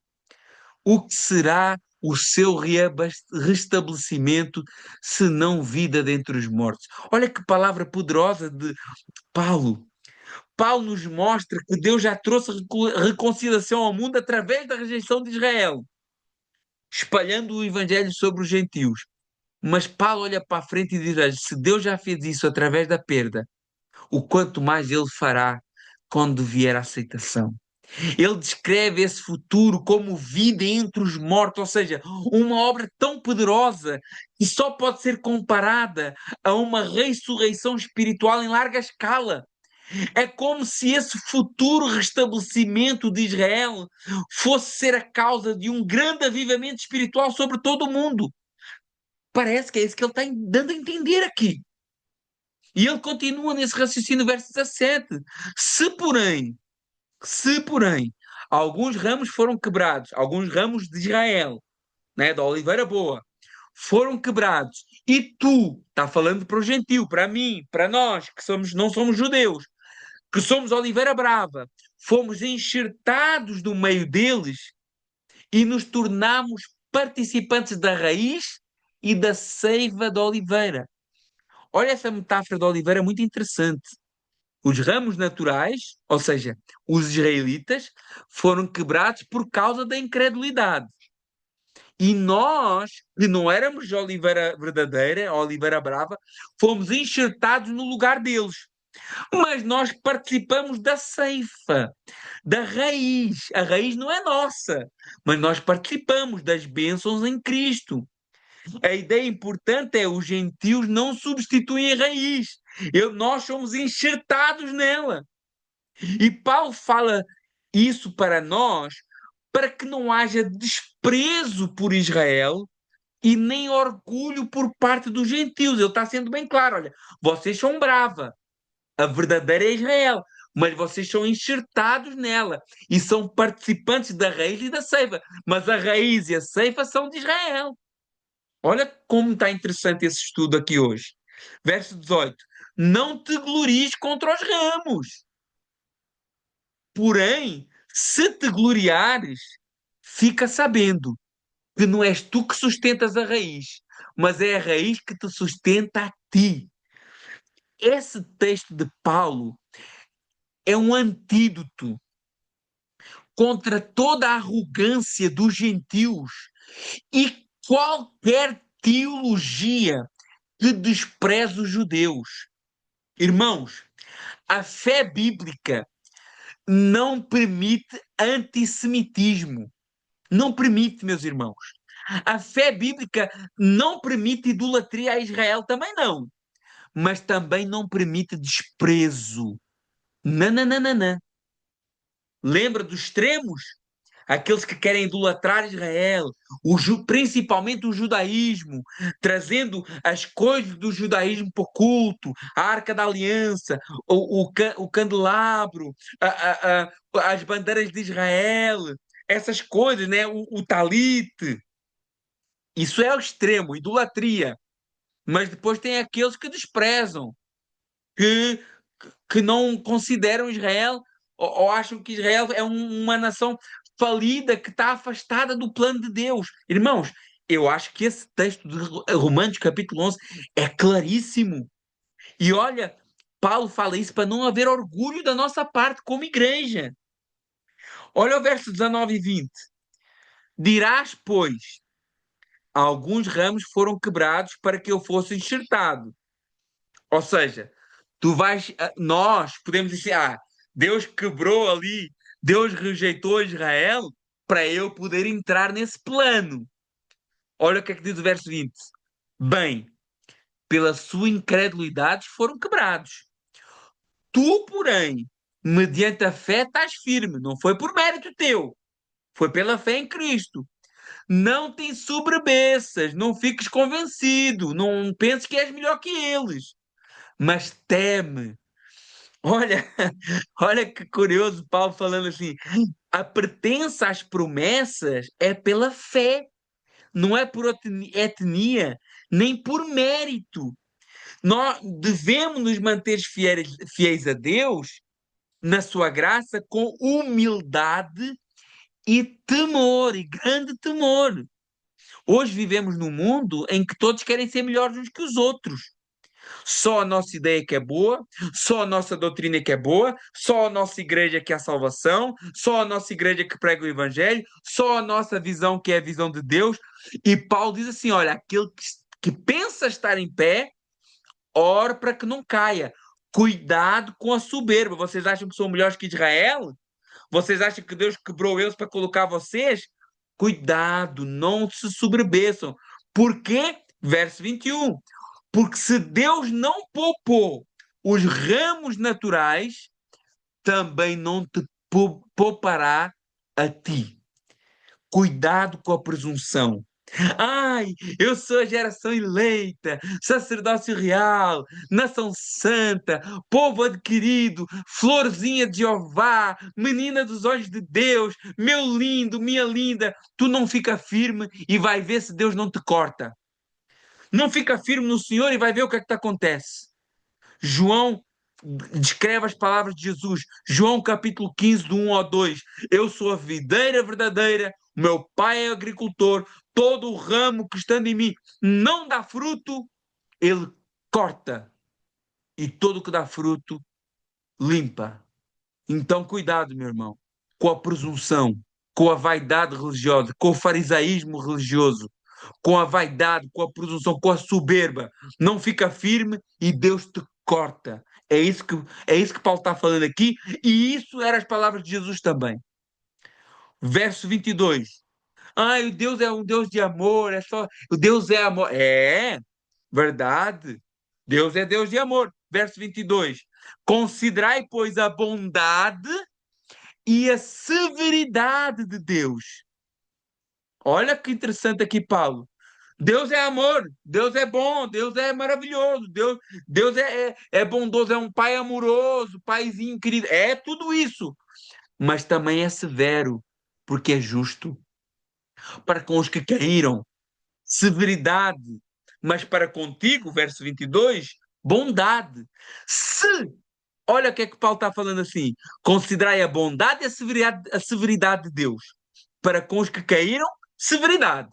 o que será o seu restabelecimento se não vida dentre os mortos? Olha que palavra poderosa de Paulo. Paulo nos mostra que Deus já trouxe reconciliação ao mundo através da rejeição de Israel, espalhando o evangelho sobre os gentios. Mas Paulo olha para a frente e diz: olha, se Deus já fez isso através da perda, o quanto mais ele fará quando vier a aceitação. Ele descreve esse futuro como vida entre os mortos, ou seja, uma obra tão poderosa que só pode ser comparada a uma ressurreição espiritual em larga escala. É como se esse futuro restabelecimento de Israel fosse ser a causa de um grande avivamento espiritual sobre todo o mundo. Parece que é isso que ele está dando a entender aqui. E ele continua nesse raciocínio, verso 17. Se porém, alguns ramos foram quebrados, alguns ramos de Israel, né, da oliveira boa, foram quebrados, e tu, está falando para o gentil, para mim, para nós, que não somos judeus, que somos oliveira brava, fomos enxertados no meio deles e nos tornamos participantes da raiz e da seiva da oliveira. Olha essa metáfora da oliveira, muito interessante. Os ramos naturais, ou seja, os israelitas, foram quebrados por causa da incredulidade. E nós, que não éramos de oliveira verdadeira, oliveira brava, fomos enxertados no lugar deles. Mas nós participamos da ceifa, da raiz. A raiz não é nossa, mas nós participamos das bênçãos em Cristo. A ideia importante é os gentios não substituem a raiz. Nós somos enxertados nela. E Paulo fala isso para nós, para que não haja desprezo por Israel e nem orgulho por parte dos gentios. Ele está sendo bem claro: olha, vocês são brava, a verdadeira é Israel, mas vocês são enxertados nela e são participantes da raiz e da ceifa. Mas a raiz e a ceifa são de Israel. Olha como está interessante esse estudo aqui hoje. Verso 18: não te glories contra os ramos. Porém, se te gloriares, fica sabendo que não és tu que sustentas a raiz, mas é a raiz que te sustenta a ti. Esse texto de Paulo é um antídoto contra toda a arrogância dos gentios e qualquer teologia que despreza os judeus. Irmãos, a fé bíblica não permite antissemitismo. Não permite, meus irmãos. A fé bíblica não permite idolatria a Israel, também não. Mas também não permite desprezo. Não, não, não, não, não. Lembra dos extremos? Aqueles que querem idolatrar Israel, principalmente o judaísmo, trazendo as coisas do judaísmo para o culto, a Arca da Aliança, o candelabro, as bandeiras de Israel, essas coisas, né? O talite. Isso é o extremo, idolatria. Mas depois tem aqueles que desprezam, que, que não consideram Israel ou acham que Israel é uma nação falida que está afastada do plano de Deus. Irmãos, eu acho que esse texto de Romanos capítulo 11 é claríssimo. E olha, Paulo fala isso para não haver orgulho da nossa parte como igreja. Olha o verso 19 e 20. Dirás, pois, alguns ramos foram quebrados para que eu fosse enxertado. Ou seja, nós podemos dizer, Deus quebrou ali, Deus rejeitou Israel para eu poder entrar nesse plano. Olha o que é que diz o verso 20. Bem, pela sua incredulidade foram quebrados. Tu, porém, mediante a fé estás firme. Não foi por mérito teu, foi pela fé em Cristo. Não te ensoberbeças, não fiques convencido, não penses que és melhor que eles, mas teme. Olha, olha que curioso Paulo falando assim, a pertença às promessas é pela fé, não é por etnia, nem por mérito. Nós devemos nos manter fiéis a Deus na sua graça com humildade e temor, e grande temor. Hoje vivemos num mundo em que todos querem ser melhores uns que os outros. Só a nossa ideia que é boa, só a nossa doutrina que é boa, só a nossa igreja que é a salvação, só a nossa igreja que prega o evangelho, só a nossa visão que é a visão de Deus. E Paulo diz assim: olha, aquele que pensa estar em pé, ore para que não caia. Cuidado com a soberba. Vocês acham que são melhores que Israel? Vocês acham que Deus quebrou eles para colocar vocês? Cuidado, não se soberbeçam. Por quê? Verso 21. Porque se Deus não poupou os ramos naturais, também não te poupará a ti. Cuidado com a presunção. Ai, eu sou a geração eleita, sacerdócio real, nação santa, povo adquirido, florzinha de Jeová, menina dos olhos de Deus, meu lindo, minha linda. Tu não fica firme e vai ver se Deus não te corta. Não fica firme no Senhor e vai ver o que é que te acontece. João descreve as palavras de Jesus. João capítulo 15, do 1 ao 2. Eu sou a videira verdadeira, o meu pai é agricultor, todo o ramo que estando em mim não dá fruto, ele corta. E todo o que dá fruto, limpa. Então, cuidado, meu irmão, com a presunção, com a vaidade religiosa, com o farisaísmo religioso, com a vaidade, com a presunção, com a soberba. Não fica firme e Deus te corta. É isso que Paulo está falando aqui, e isso eram as palavras de Jesus também. Verso 22. O Deus é um Deus de amor, é só. O Deus é amor. É, verdade. Deus é Deus de amor. Verso 22. Considerai, pois, a bondade e a severidade de Deus. Olha que interessante aqui, Paulo. Deus é amor, Deus é bom, Deus é maravilhoso, Deus é bondoso, é um pai amoroso, paizinho querido, é tudo isso. Mas também é severo, porque é justo. Para com os que caíram, severidade, mas para contigo, verso 22, bondade. Se, olha o que é que Paulo está falando assim, considerai a bondade e a severidade de Deus. Para com os que caíram, severidade.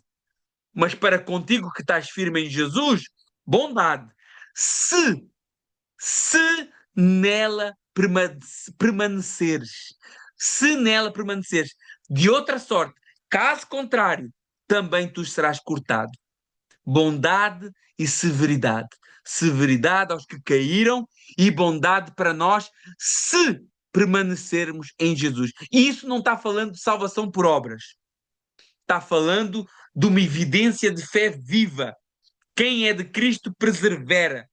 Mas para contigo que estás firme em Jesus, bondade. Se, se nela permaneceres, se nela permaneceres, de outra sorte, caso contrário, também tu serás cortado. Bondade e severidade. Severidade aos que caíram e bondade para nós, se permanecermos em Jesus. E isso não está falando de salvação por obras. Está falando de uma evidência de fé viva. Quem é de Cristo persevera.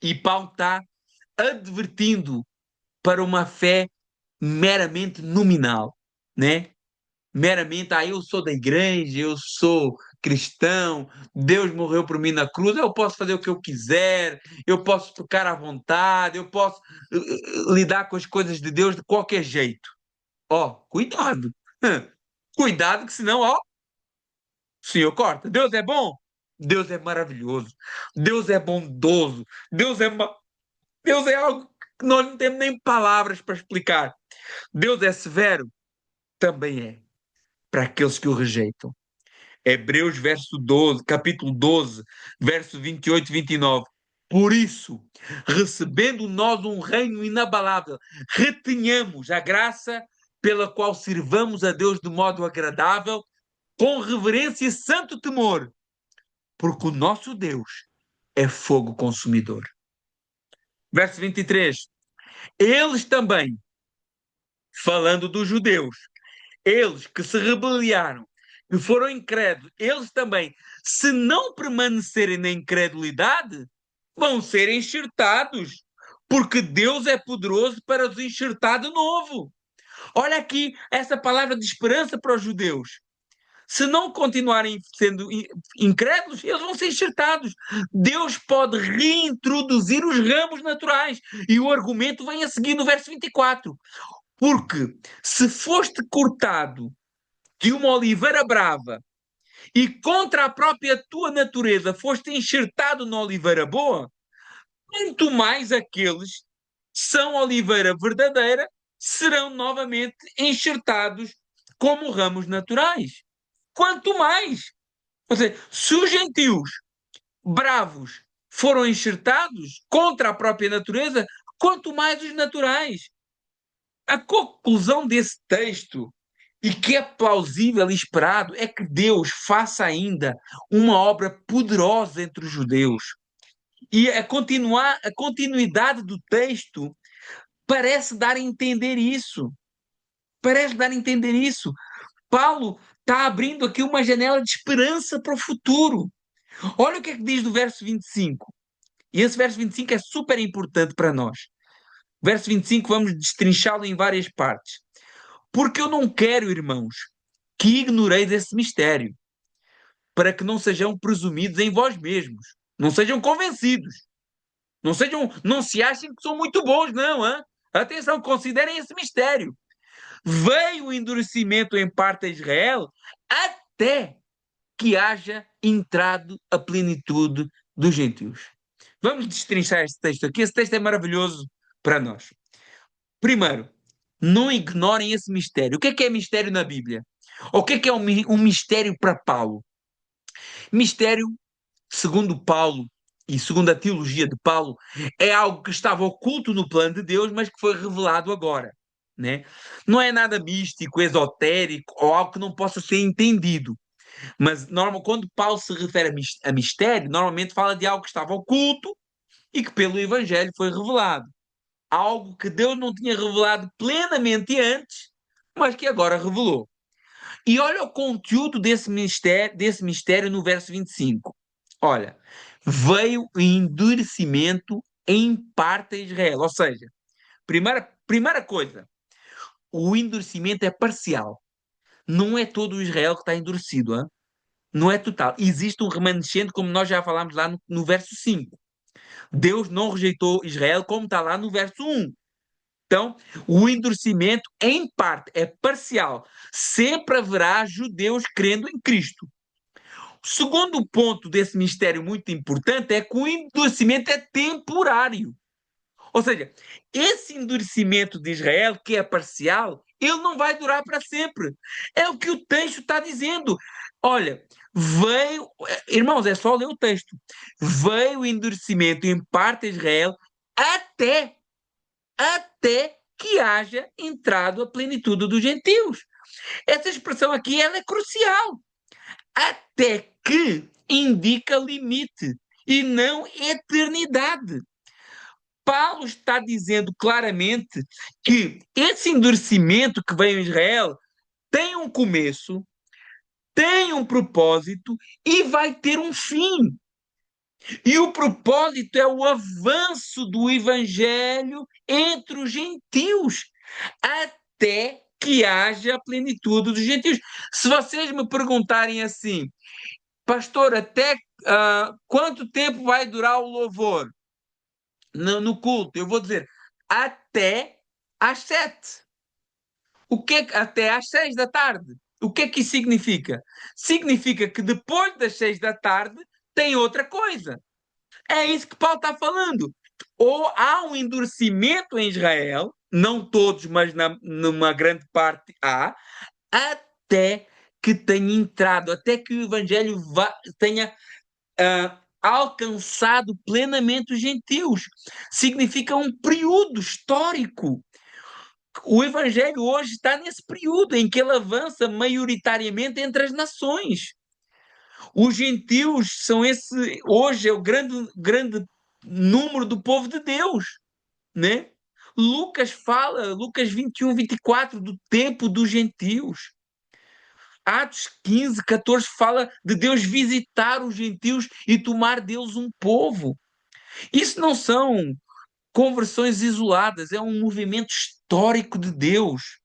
E Paulo está advertindo para uma fé meramente nominal, né? Meramente, eu sou da igreja, eu sou cristão, Deus morreu por mim na cruz, eu posso fazer o que eu quiser, eu posso tocar à vontade, eu posso lidar com as coisas de Deus de qualquer jeito. Cuidado. Cuidado que senão, o Senhor corta. Deus é bom, Deus é maravilhoso, Deus é bondoso, Deus é algo que nós não temos nem palavras para explicar. Deus é severo, também é, para aqueles que o rejeitam. Hebreus capítulo 12, verso 28 e 29. Por isso, recebendo nós um reino inabalável, retenhamos a graça pela qual sirvamos a Deus de modo agradável, com reverência e santo temor, porque o nosso Deus é fogo consumidor. Verso 23. Eles também, falando dos judeus, eles que se rebelaram, que foram incrédulos, eles também, se não permanecerem na incredulidade, vão ser enxertados, porque Deus é poderoso para os enxertar de novo. Olha aqui essa palavra de esperança para os judeus. Se não continuarem sendo incrédulos, eles vão ser enxertados. Deus pode reintroduzir os ramos naturais. E o argumento vem a seguir no verso 24. Porque se foste cortado de uma oliveira brava e contra a própria tua natureza foste enxertado na oliveira boa, muito mais aqueles que são oliveira verdadeira serão novamente enxertados como ramos naturais. Quanto mais. Ou seja, se os gentios bravos foram enxertados contra a própria natureza, quanto mais os naturais. A conclusão desse texto, e que é plausível e esperado, é que Deus faça ainda uma obra poderosa entre os judeus. E a continuidade do texto parece dar a entender isso. Parece dar a entender isso. Paulo está abrindo aqui uma janela de esperança para o futuro. Olha o que é que diz do verso 25. E esse verso 25 é super importante para nós. Verso 25, vamos destrinchá-lo em várias partes. Porque eu não quero, irmãos, que ignoreis esse mistério, para que não sejam presumidos em vós mesmos. Não sejam convencidos. Não se achem que são muito bons, não. Hein? Atenção, considerem esse mistério. Veio o endurecimento em parte a Israel até que haja entrado a plenitude dos gentios. Vamos destrinchar este texto aqui. Esse texto é maravilhoso para nós. Primeiro, não ignorem esse mistério. O que é mistério na Bíblia? O que é um mistério para Paulo? Mistério, segundo Paulo e segundo a teologia de Paulo, é algo que estava oculto no plano de Deus, mas que foi revelado agora, né? Não é nada místico, esotérico ou algo que não possa ser entendido. Mas quando Paulo se refere a mistério, normalmente fala de algo que estava oculto e que pelo Evangelho foi revelado. Algo que Deus não tinha revelado plenamente antes, mas que agora revelou. E olha o conteúdo desse mistério no verso 25. Olha, veio o endurecimento em parte a Israel. Ou seja, primeira coisa, o endurecimento é parcial. Não é todo o Israel que está endurecido, hein? Não é total. Existe um remanescente, como nós já falámos lá no verso 5. Deus não rejeitou Israel, como está lá no verso 1. Então, o endurecimento, em parte, é parcial. Sempre haverá judeus crendo em Cristo. O segundo ponto desse mistério muito importante é que o endurecimento é temporário. Ou seja, esse endurecimento de Israel, que é parcial, ele não vai durar para sempre. É o que o texto está dizendo. Olha, veio, irmãos, é só ler o texto. Veio o endurecimento em parte a Israel até, até que haja entrado a plenitude dos gentios. Essa expressão aqui ela é crucial. Até que indica limite e não eternidade. Paulo está dizendo claramente que esse endurecimento que veio em Israel tem um começo, tem um propósito e vai ter um fim. E o propósito é o avanço do evangelho entre os gentios, até que haja a plenitude dos gentios. Se vocês me perguntarem assim, pastor, até quanto tempo vai durar o louvor no culto? Eu vou dizer, até às 7. Até às 6 da tarde. O que é que isso significa? Significa que depois das 6 da tarde tem outra coisa. É isso que Paulo está falando. Ou há um endurecimento em Israel, não todos, mas numa grande parte há, até que tenha entrado, até que o Evangelho tenha alcançado plenamente os gentios. Significa um período histórico. O Evangelho hoje está nesse período em que ele avança maioritariamente entre as nações. Os gentios são hoje é o grande número do povo de Deus, né? Lucas 21, 24, do tempo dos gentios. Atos 15, 14 fala de Deus visitar os gentios e tomar deles um povo. Isso não são conversões isoladas, é um movimento histórico de Deus.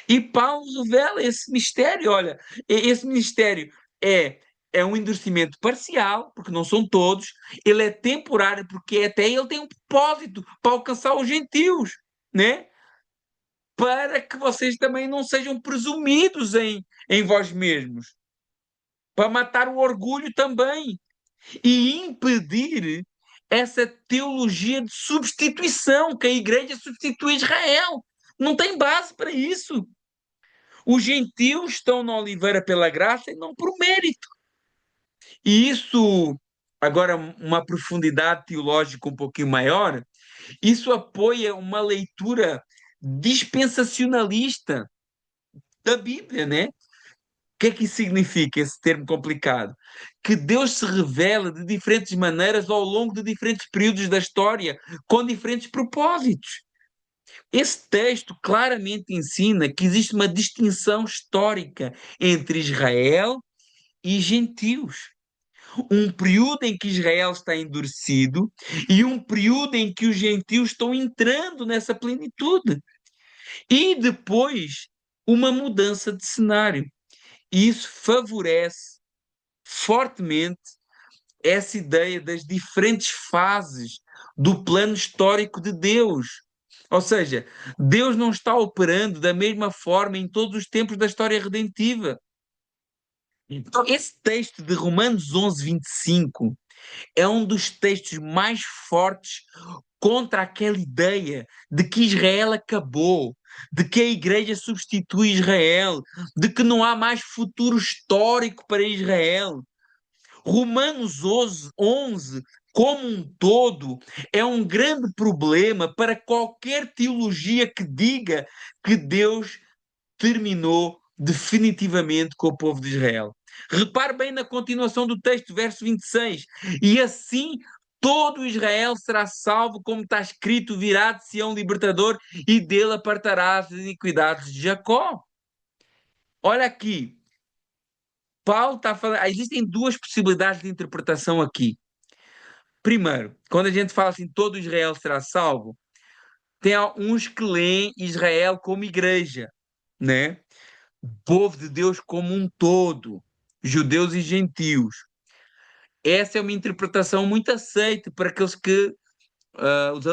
E Paulo revela esse mistério. Olha, esse mistério é, é um endurecimento parcial, porque não são todos, ele é temporário, porque até ele tem um propósito para alcançar os gentios, né? Para que vocês também não sejam presumidos em vós mesmos, para matar o orgulho também e impedir essa teologia de substituição, que a igreja substitui Israel. Não tem base para isso. Os gentios estão na oliveira pela graça e não por mérito. E isso, agora, uma profundidade teológica um pouquinho maior, isso apoia uma leitura dispensacionalista da Bíblia, né? O que é que isso significa, esse termo complicado? Que Deus se revela de diferentes maneiras ao longo de diferentes períodos da história, com diferentes propósitos. Esse texto claramente ensina que existe uma distinção histórica entre Israel e gentios. Um período em que Israel está endurecido e um período em que os gentios estão entrando nessa plenitude. E depois, uma mudança de cenário. E isso favorece fortemente essa ideia das diferentes fases do plano histórico de Deus. Ou seja, Deus não está operando da mesma forma em todos os tempos da história redentiva. Então, esse texto de Romanos 11, 25 é um dos textos mais fortes contra aquela ideia de que Israel acabou, de que a igreja substitui Israel, de que não há mais futuro histórico para Israel. Romanos 11, como um todo, é um grande problema para qualquer teologia que diga que Deus terminou definitivamente com o povo de Israel. Repare bem na continuação do texto, verso 26. E assim todo Israel será salvo, como está escrito: virá de Sião libertador e dele apartará as iniquidades de Jacó. Olha aqui, Paulo está falando. Existem duas possibilidades de interpretação aqui. Primeiro, quando a gente fala assim, todo Israel será salvo, tem uns que leem Israel como igreja, né? Povo de Deus como um todo, judeus e gentios. Essa é uma interpretação muito aceita para aqueles que,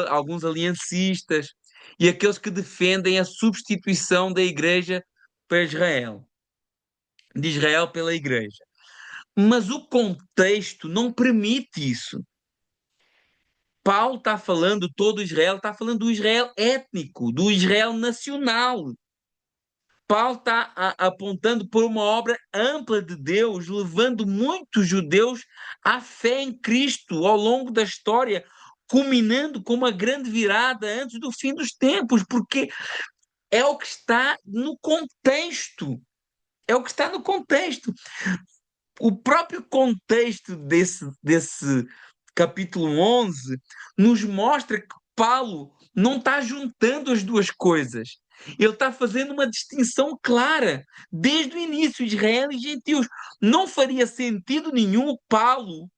alguns aliancistas e aqueles que defendem a substituição da igreja para Israel, de Israel pela igreja. Mas o contexto não permite isso. Paulo está falando, todo Israel, está falando do Israel étnico, do Israel nacional. Paulo está apontando por uma obra ampla de Deus, levando muitos judeus à fé em Cristo ao longo da história, culminando com uma grande virada antes do fim dos tempos, porque é o que está no contexto. É o que está no contexto. O próprio contexto desse capítulo 11 nos mostra que Paulo não está juntando as duas coisas. Ele está fazendo uma distinção clara desde o início, Israel e gentios. Não faria sentido nenhum Paulo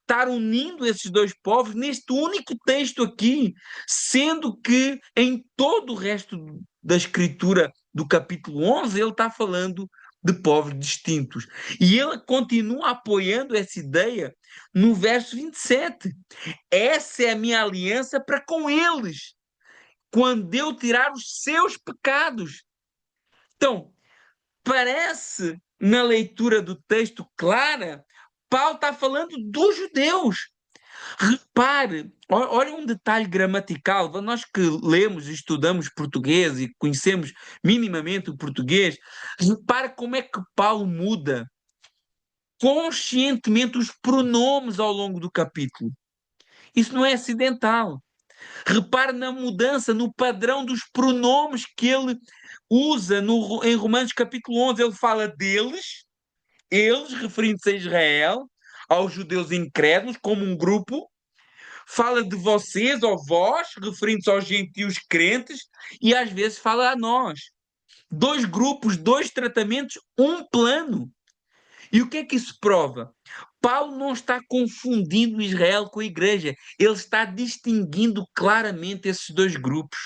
estar unindo esses dois povos neste único texto aqui, sendo que em todo o resto da escritura do capítulo 11 ele está falando de povos distintos. E ele continua apoiando essa ideia no verso 27. Essa é a minha aliança para com eles, quando eu tirar os seus pecados. Então, parece, na leitura do texto clara, Paulo está falando dos judeus. Repare, olha um detalhe gramatical. Nós que lemos e estudamos português e conhecemos minimamente o português, repare como é que Paulo muda conscientemente os pronomes ao longo do capítulo. Isso não é acidental. Repare na mudança, no padrão dos pronomes que ele usa em Romanos capítulo 11. Ele fala deles, eles, referindo-se a Israel, aos judeus incrédulos, como um grupo. Fala de vocês ou vós, referindo-se aos gentios crentes, e às vezes fala a nós. Dois grupos, dois tratamentos, um plano. E o que é que isso prova? Paulo não está confundindo Israel com a igreja, ele está distinguindo claramente esses dois grupos.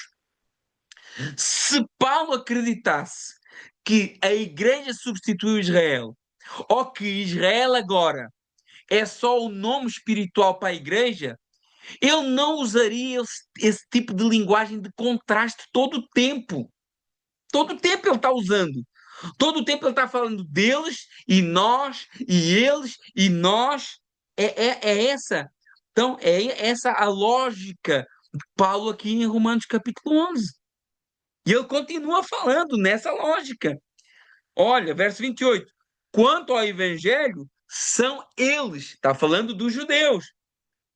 Se Paulo acreditasse que a igreja substituiu Israel, ou que Israel agora é só o nome espiritual para a igreja, ele não usaria esse tipo de linguagem de contraste todo o tempo. Todo o tempo ele está usando. Todo o tempo ele está falando deles e nós, e eles e nós. É essa. Então, é essa a lógica de Paulo aqui em Romanos capítulo 11. E ele continua falando nessa lógica. Olha, verso 28. Quanto ao evangelho, são eles. Está falando dos judeus.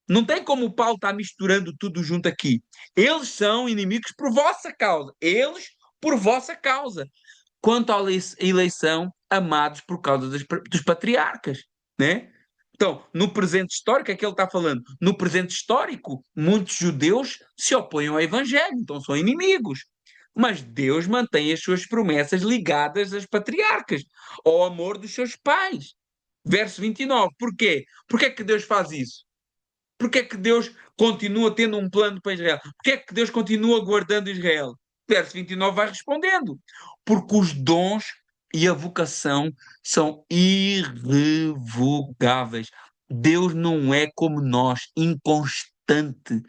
Não tem como o Paulo estar misturando tudo junto aqui. Eles são inimigos por vossa causa. Eles por vossa causa. Quanto à eleição, amados por causa dos patriarcas, né? Então, no presente histórico, é que ele está falando. No presente histórico, muitos judeus se opõem ao evangelho, então são inimigos. Mas Deus mantém as suas promessas ligadas às patriarcas, ao amor dos seus pais. Verso 29. Porquê? Porquê é que Deus faz isso? Porquê é que Deus continua tendo um plano para Israel? Porquê é que Deus continua guardando Israel? Verso 29 vai respondendo. Porque os dons e a vocação são irrevogáveis. Deus não é como nós, inconstante.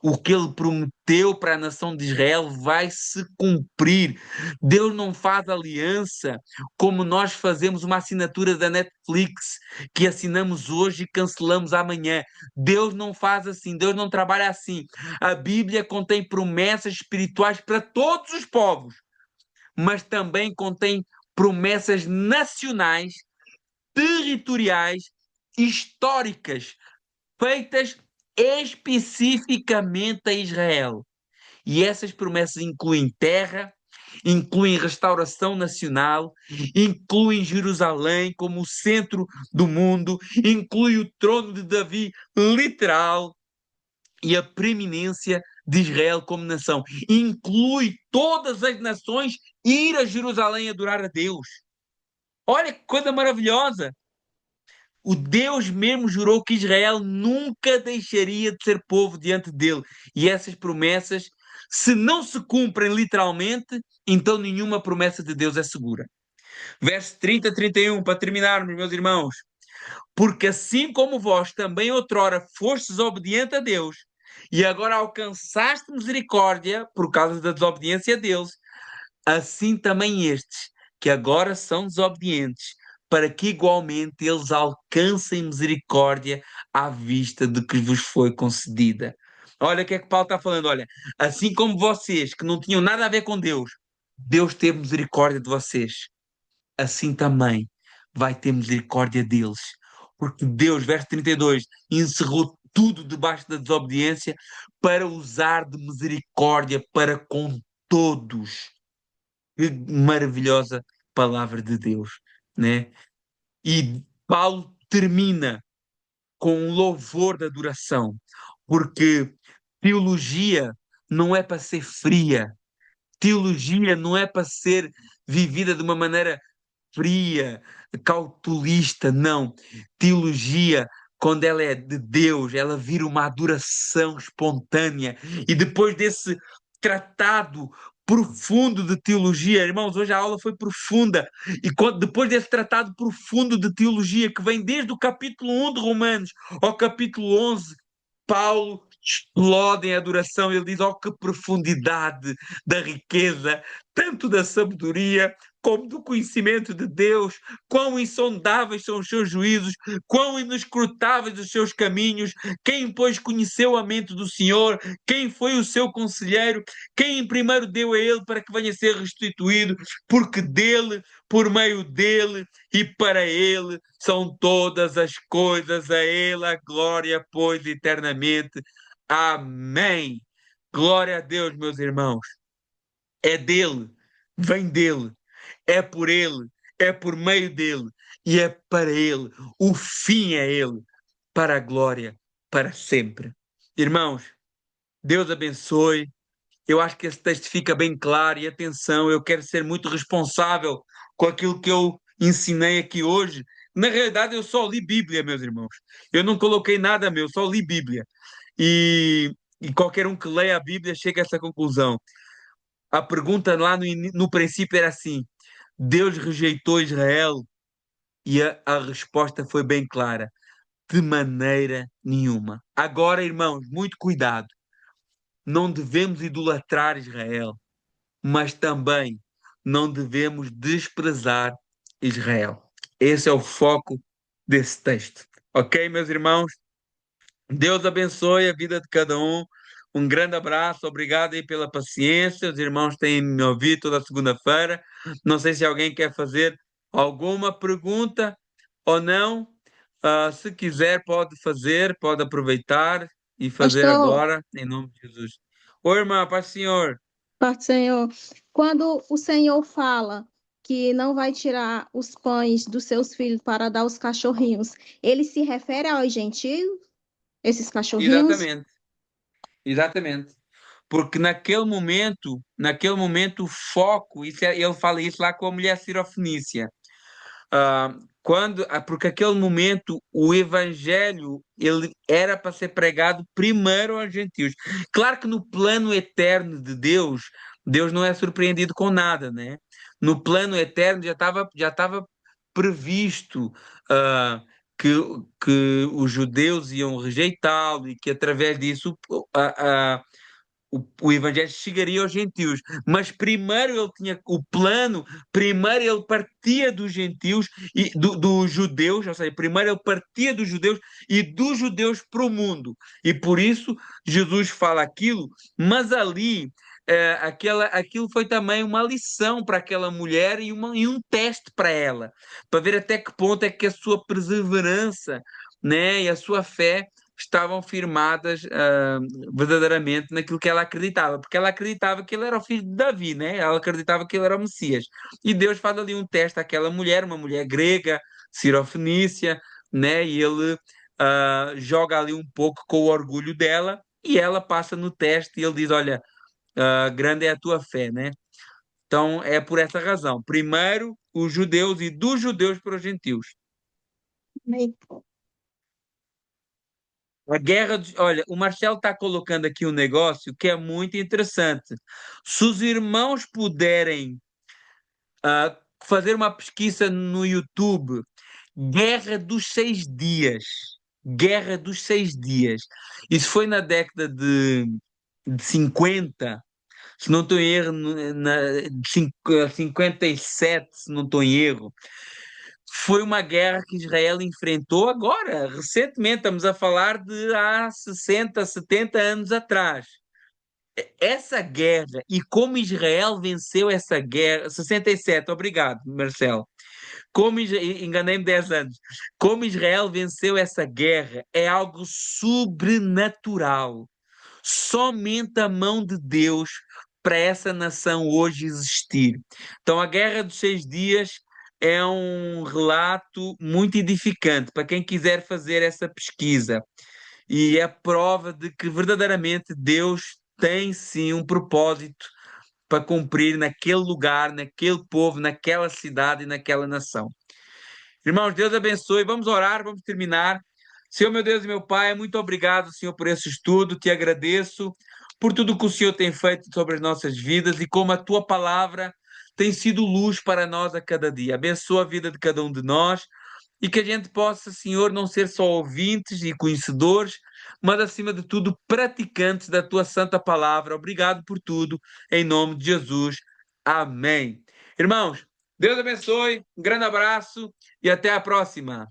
O que ele prometeu para a nação de Israel vai se cumprir. Deus não faz aliança como nós fazemos uma assinatura da Netflix, que assinamos hoje e cancelamos amanhã. Deus não faz assim, Deus não trabalha assim. A Bíblia contém promessas espirituais para todos os povos, mas também contém promessas nacionais, territoriais, históricas, feitas especificamente a Israel. E essas promessas incluem terra, incluem restauração nacional, incluem Jerusalém como o centro do mundo, inclui o trono de Davi literal e a preeminência de Israel como nação. Inclui todas as nações ir a Jerusalém adorar a Deus. Olha que coisa maravilhosa! O Deus mesmo jurou que Israel nunca deixaria de ser povo diante dele. E essas promessas, se não se cumprem literalmente, então nenhuma promessa de Deus é segura. Verso 30 a 31, para terminarmos, meus irmãos. Porque assim como vós também outrora fostes obediente a Deus, e agora alcançaste misericórdia por causa da desobediência deles, assim também estes, que agora são desobedientes, para que igualmente eles alcancem misericórdia à vista de que vos foi concedida. Olha o que é que Paulo está falando. Olha, assim como vocês, que não tinham nada a ver com Deus, Deus teve misericórdia de vocês, assim também vai ter misericórdia deles. Porque Deus, verso 32, encerrou tudo debaixo da desobediência para usar de misericórdia para com todos. Que maravilhosa palavra de Deus, né? E Paulo termina com um louvor da adoração, porque teologia não é para ser fria, teologia não é para ser vivida de uma maneira fria, cautelista, não. Teologia, quando ela é de Deus, ela vira uma adoração espontânea. E depois desse tratado profundo de teologia, irmãos, hoje a aula foi profunda. E depois desse tratado profundo de teologia, que vem desde o capítulo 1 de Romanos ao capítulo 11, Paulo explode em adoração. Ele diz: oh, que profundidade da riqueza, tanto da sabedoria como do conhecimento de Deus, quão insondáveis são os seus juízos, quão inescrutáveis os seus caminhos, quem, pois, conheceu a mente do Senhor, quem foi o seu conselheiro, quem primeiro deu a ele para que venha a ser restituído, porque dele, por meio dele e para ele são todas as coisas, a ele a glória, pois, eternamente. Amém. Glória a Deus, meus irmãos. É dele, vem dele, é por ele, é por meio dele e é para ele. O fim é ele, para a glória, para sempre. Irmãos, Deus abençoe. Eu acho que esse texto fica bem claro e atenção, eu quero ser muito responsável com aquilo que eu ensinei aqui hoje. Na realidade, eu só li Bíblia, meus irmãos. Eu não coloquei nada meu, só li Bíblia. E qualquer um que leia a Bíblia chega a essa conclusão. A pergunta lá no princípio era assim: Deus rejeitou Israel? E a resposta foi bem clara: de maneira nenhuma. Agora, irmãos, muito cuidado. Não devemos idolatrar Israel, mas também não devemos desprezar Israel. Esse é o foco desse texto. Ok, meus irmãos? Deus abençoe a vida de cada um. Um grande abraço, obrigado aí pela paciência. Os irmãos têm me ouvido toda segunda-feira. Não sei se alguém quer fazer alguma pergunta ou não. Se quiser, pode fazer, pode aproveitar e fazer Pastor, agora, em nome de Jesus. Oi, irmã, paz do Senhor. Pai do Senhor, quando o Senhor fala que não vai tirar os pães dos seus filhos para dar aos cachorrinhos, ele se refere aos gentios, esses cachorrinhos? Exatamente, exatamente. Porque naquele momento o foco, ele fala isso lá com a mulher sirofenícia. Porque aquele momento o evangelho ele era para ser pregado primeiro aos gentios. Claro que no plano eterno de Deus, Deus não é surpreendido com nada, né? No plano eterno já estava previsto, ah, que, que os judeus iam rejeitá-lo e que através disso o evangelho chegaria aos gentios, mas primeiro ele tinha o plano, primeiro ele partia dos gentios e dos judeus, ou seja, primeiro ele partia dos judeus e dos judeus para o mundo. E por isso Jesus fala aquilo, mas ali aquilo foi também uma lição para aquela mulher e um teste para ela, para ver até que ponto é que a sua perseverança, né, e a sua fé estavam firmadas verdadeiramente naquilo que ela acreditava, porque ela acreditava que ele era o filho de Davi, né? Ela acreditava que ele era o Messias. E Deus faz ali um teste àquela mulher, uma mulher grega, cirofenícia, né? E ele joga ali um pouco com o orgulho dela e ela passa no teste e ele diz: Olha, grande é a tua fé, né? Então é por essa razão. Primeiro os judeus e dos judeus para os gentios. Amém. A guerra dos... Olha, o Marcelo está colocando aqui um negócio que é muito interessante. Se os irmãos puderem fazer uma pesquisa no YouTube, Guerra dos Seis Dias. Guerra dos Seis Dias. Isso foi na década de 50, se não estou em erro, de 57, se não estou em erro. Foi uma guerra que Israel enfrentou agora, recentemente, estamos a falar de há 60, 70 anos atrás. Essa guerra e como Israel venceu essa guerra, 67, obrigado, Marcelo. Enganei-me 10 anos. Como Israel venceu essa guerra é algo sobrenatural. Somente a mão de Deus para essa nação hoje existir. Então, a Guerra dos Seis Dias é um relato muito edificante para quem quiser fazer essa pesquisa. E é prova de que verdadeiramente Deus tem sim um propósito para cumprir naquele lugar, naquele povo, naquela cidade e naquela nação. Irmãos, Deus abençoe. Vamos orar, vamos terminar. Senhor, meu Deus e meu Pai, muito obrigado, Senhor, por esse estudo. Te agradeço por tudo que o Senhor tem feito sobre as nossas vidas e como a tua palavra tem sido luz para nós a cada dia. Abençoa a vida de cada um de nós e que a gente possa, Senhor, não ser só ouvintes e conhecedores, mas acima de tudo praticantes da tua santa palavra. Obrigado por tudo, em nome de Jesus. Amém. Irmãos, Deus abençoe, um grande abraço e até a próxima.